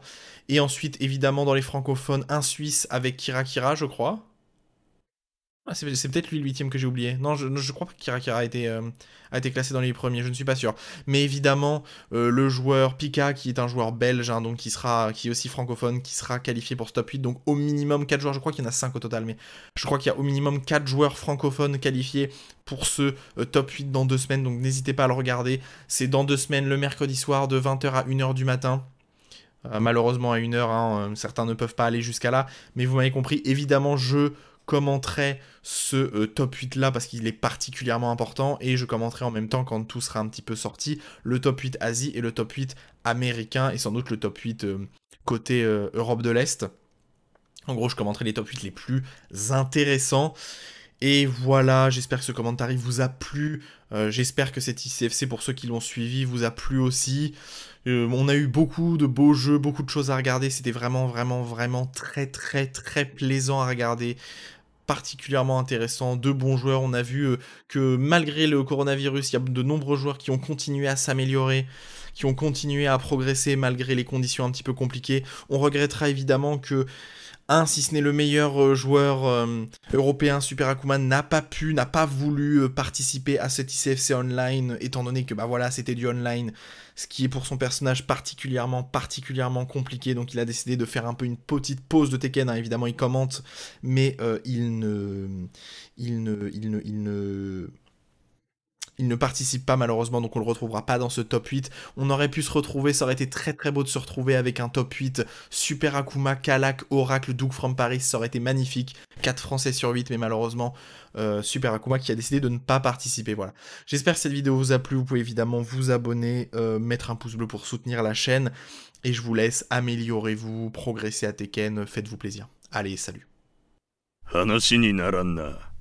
Et ensuite, évidemment, dans les francophones, un Suisse avec Kirakira, je crois. Ah, c'est peut-être lui le 8ème que j'ai oublié. Non, je crois pas qu'Irakira a été classé dans les premiers, je ne suis pas sûr. Mais évidemment, le joueur Pika, qui est un joueur belge, hein, donc qui est aussi francophone, qui sera qualifié pour ce top 8. Donc au minimum 4 joueurs, je crois qu'il y en a 5 au total, mais je crois qu'il y a au minimum 4 joueurs francophones qualifiés pour ce top 8 dans 2 semaines. Donc n'hésitez pas à le regarder. C'est dans 2 semaines, le mercredi soir, de 20h à 1h du matin. Malheureusement à 1h, hein, certains ne peuvent pas aller jusqu'à là. Mais vous m'avez compris, évidemment, je commenterai ce top 8 là parce qu'il est particulièrement important et je commenterai en même temps quand tout sera un petit peu sorti le top 8 Asie et le top 8 américain et sans doute le top 8 côté Europe de l'Est. En gros, je commenterai les top 8 les plus intéressants. Et voilà, j'espère que ce commentaire vous a plu. J'espère que cet ICFC, pour ceux qui l'ont suivi, vous a plu aussi. On a eu beaucoup de beaux jeux, beaucoup de choses à regarder. C'était vraiment, vraiment, vraiment très, très, très plaisant à regarder. Particulièrement intéressant, de bons joueurs. On a vu que malgré le coronavirus, il y a de nombreux joueurs qui ont continué à s'améliorer, qui ont continué à progresser malgré les conditions un petit peu compliquées. On regrettera évidemment que si ce n'est le meilleur joueur européen, Super Akuma, n'a pas voulu participer à cet ICFC Online, étant donné que bah voilà, c'était du online, ce qui est pour son personnage particulièrement compliqué, donc il a décidé de faire un peu une petite pause de Tekken, hein. Évidemment il commente, mais il ne participe pas malheureusement, donc on le retrouvera pas dans ce top 8. On aurait pu se retrouver, ça aurait été très très beau de se retrouver avec un top 8 Super Akuma, Kalak, Oracle, Doug from Paris, ça aurait été magnifique. 4 Français sur 8, mais malheureusement, Super Akuma qui a décidé de ne pas participer, voilà. J'espère que cette vidéo vous a plu, vous pouvez évidemment vous abonner, mettre un pouce bleu pour soutenir la chaîne, et je vous laisse, améliorez-vous, progressez à Tekken, faites-vous plaisir. Allez, salut. 話にならんな。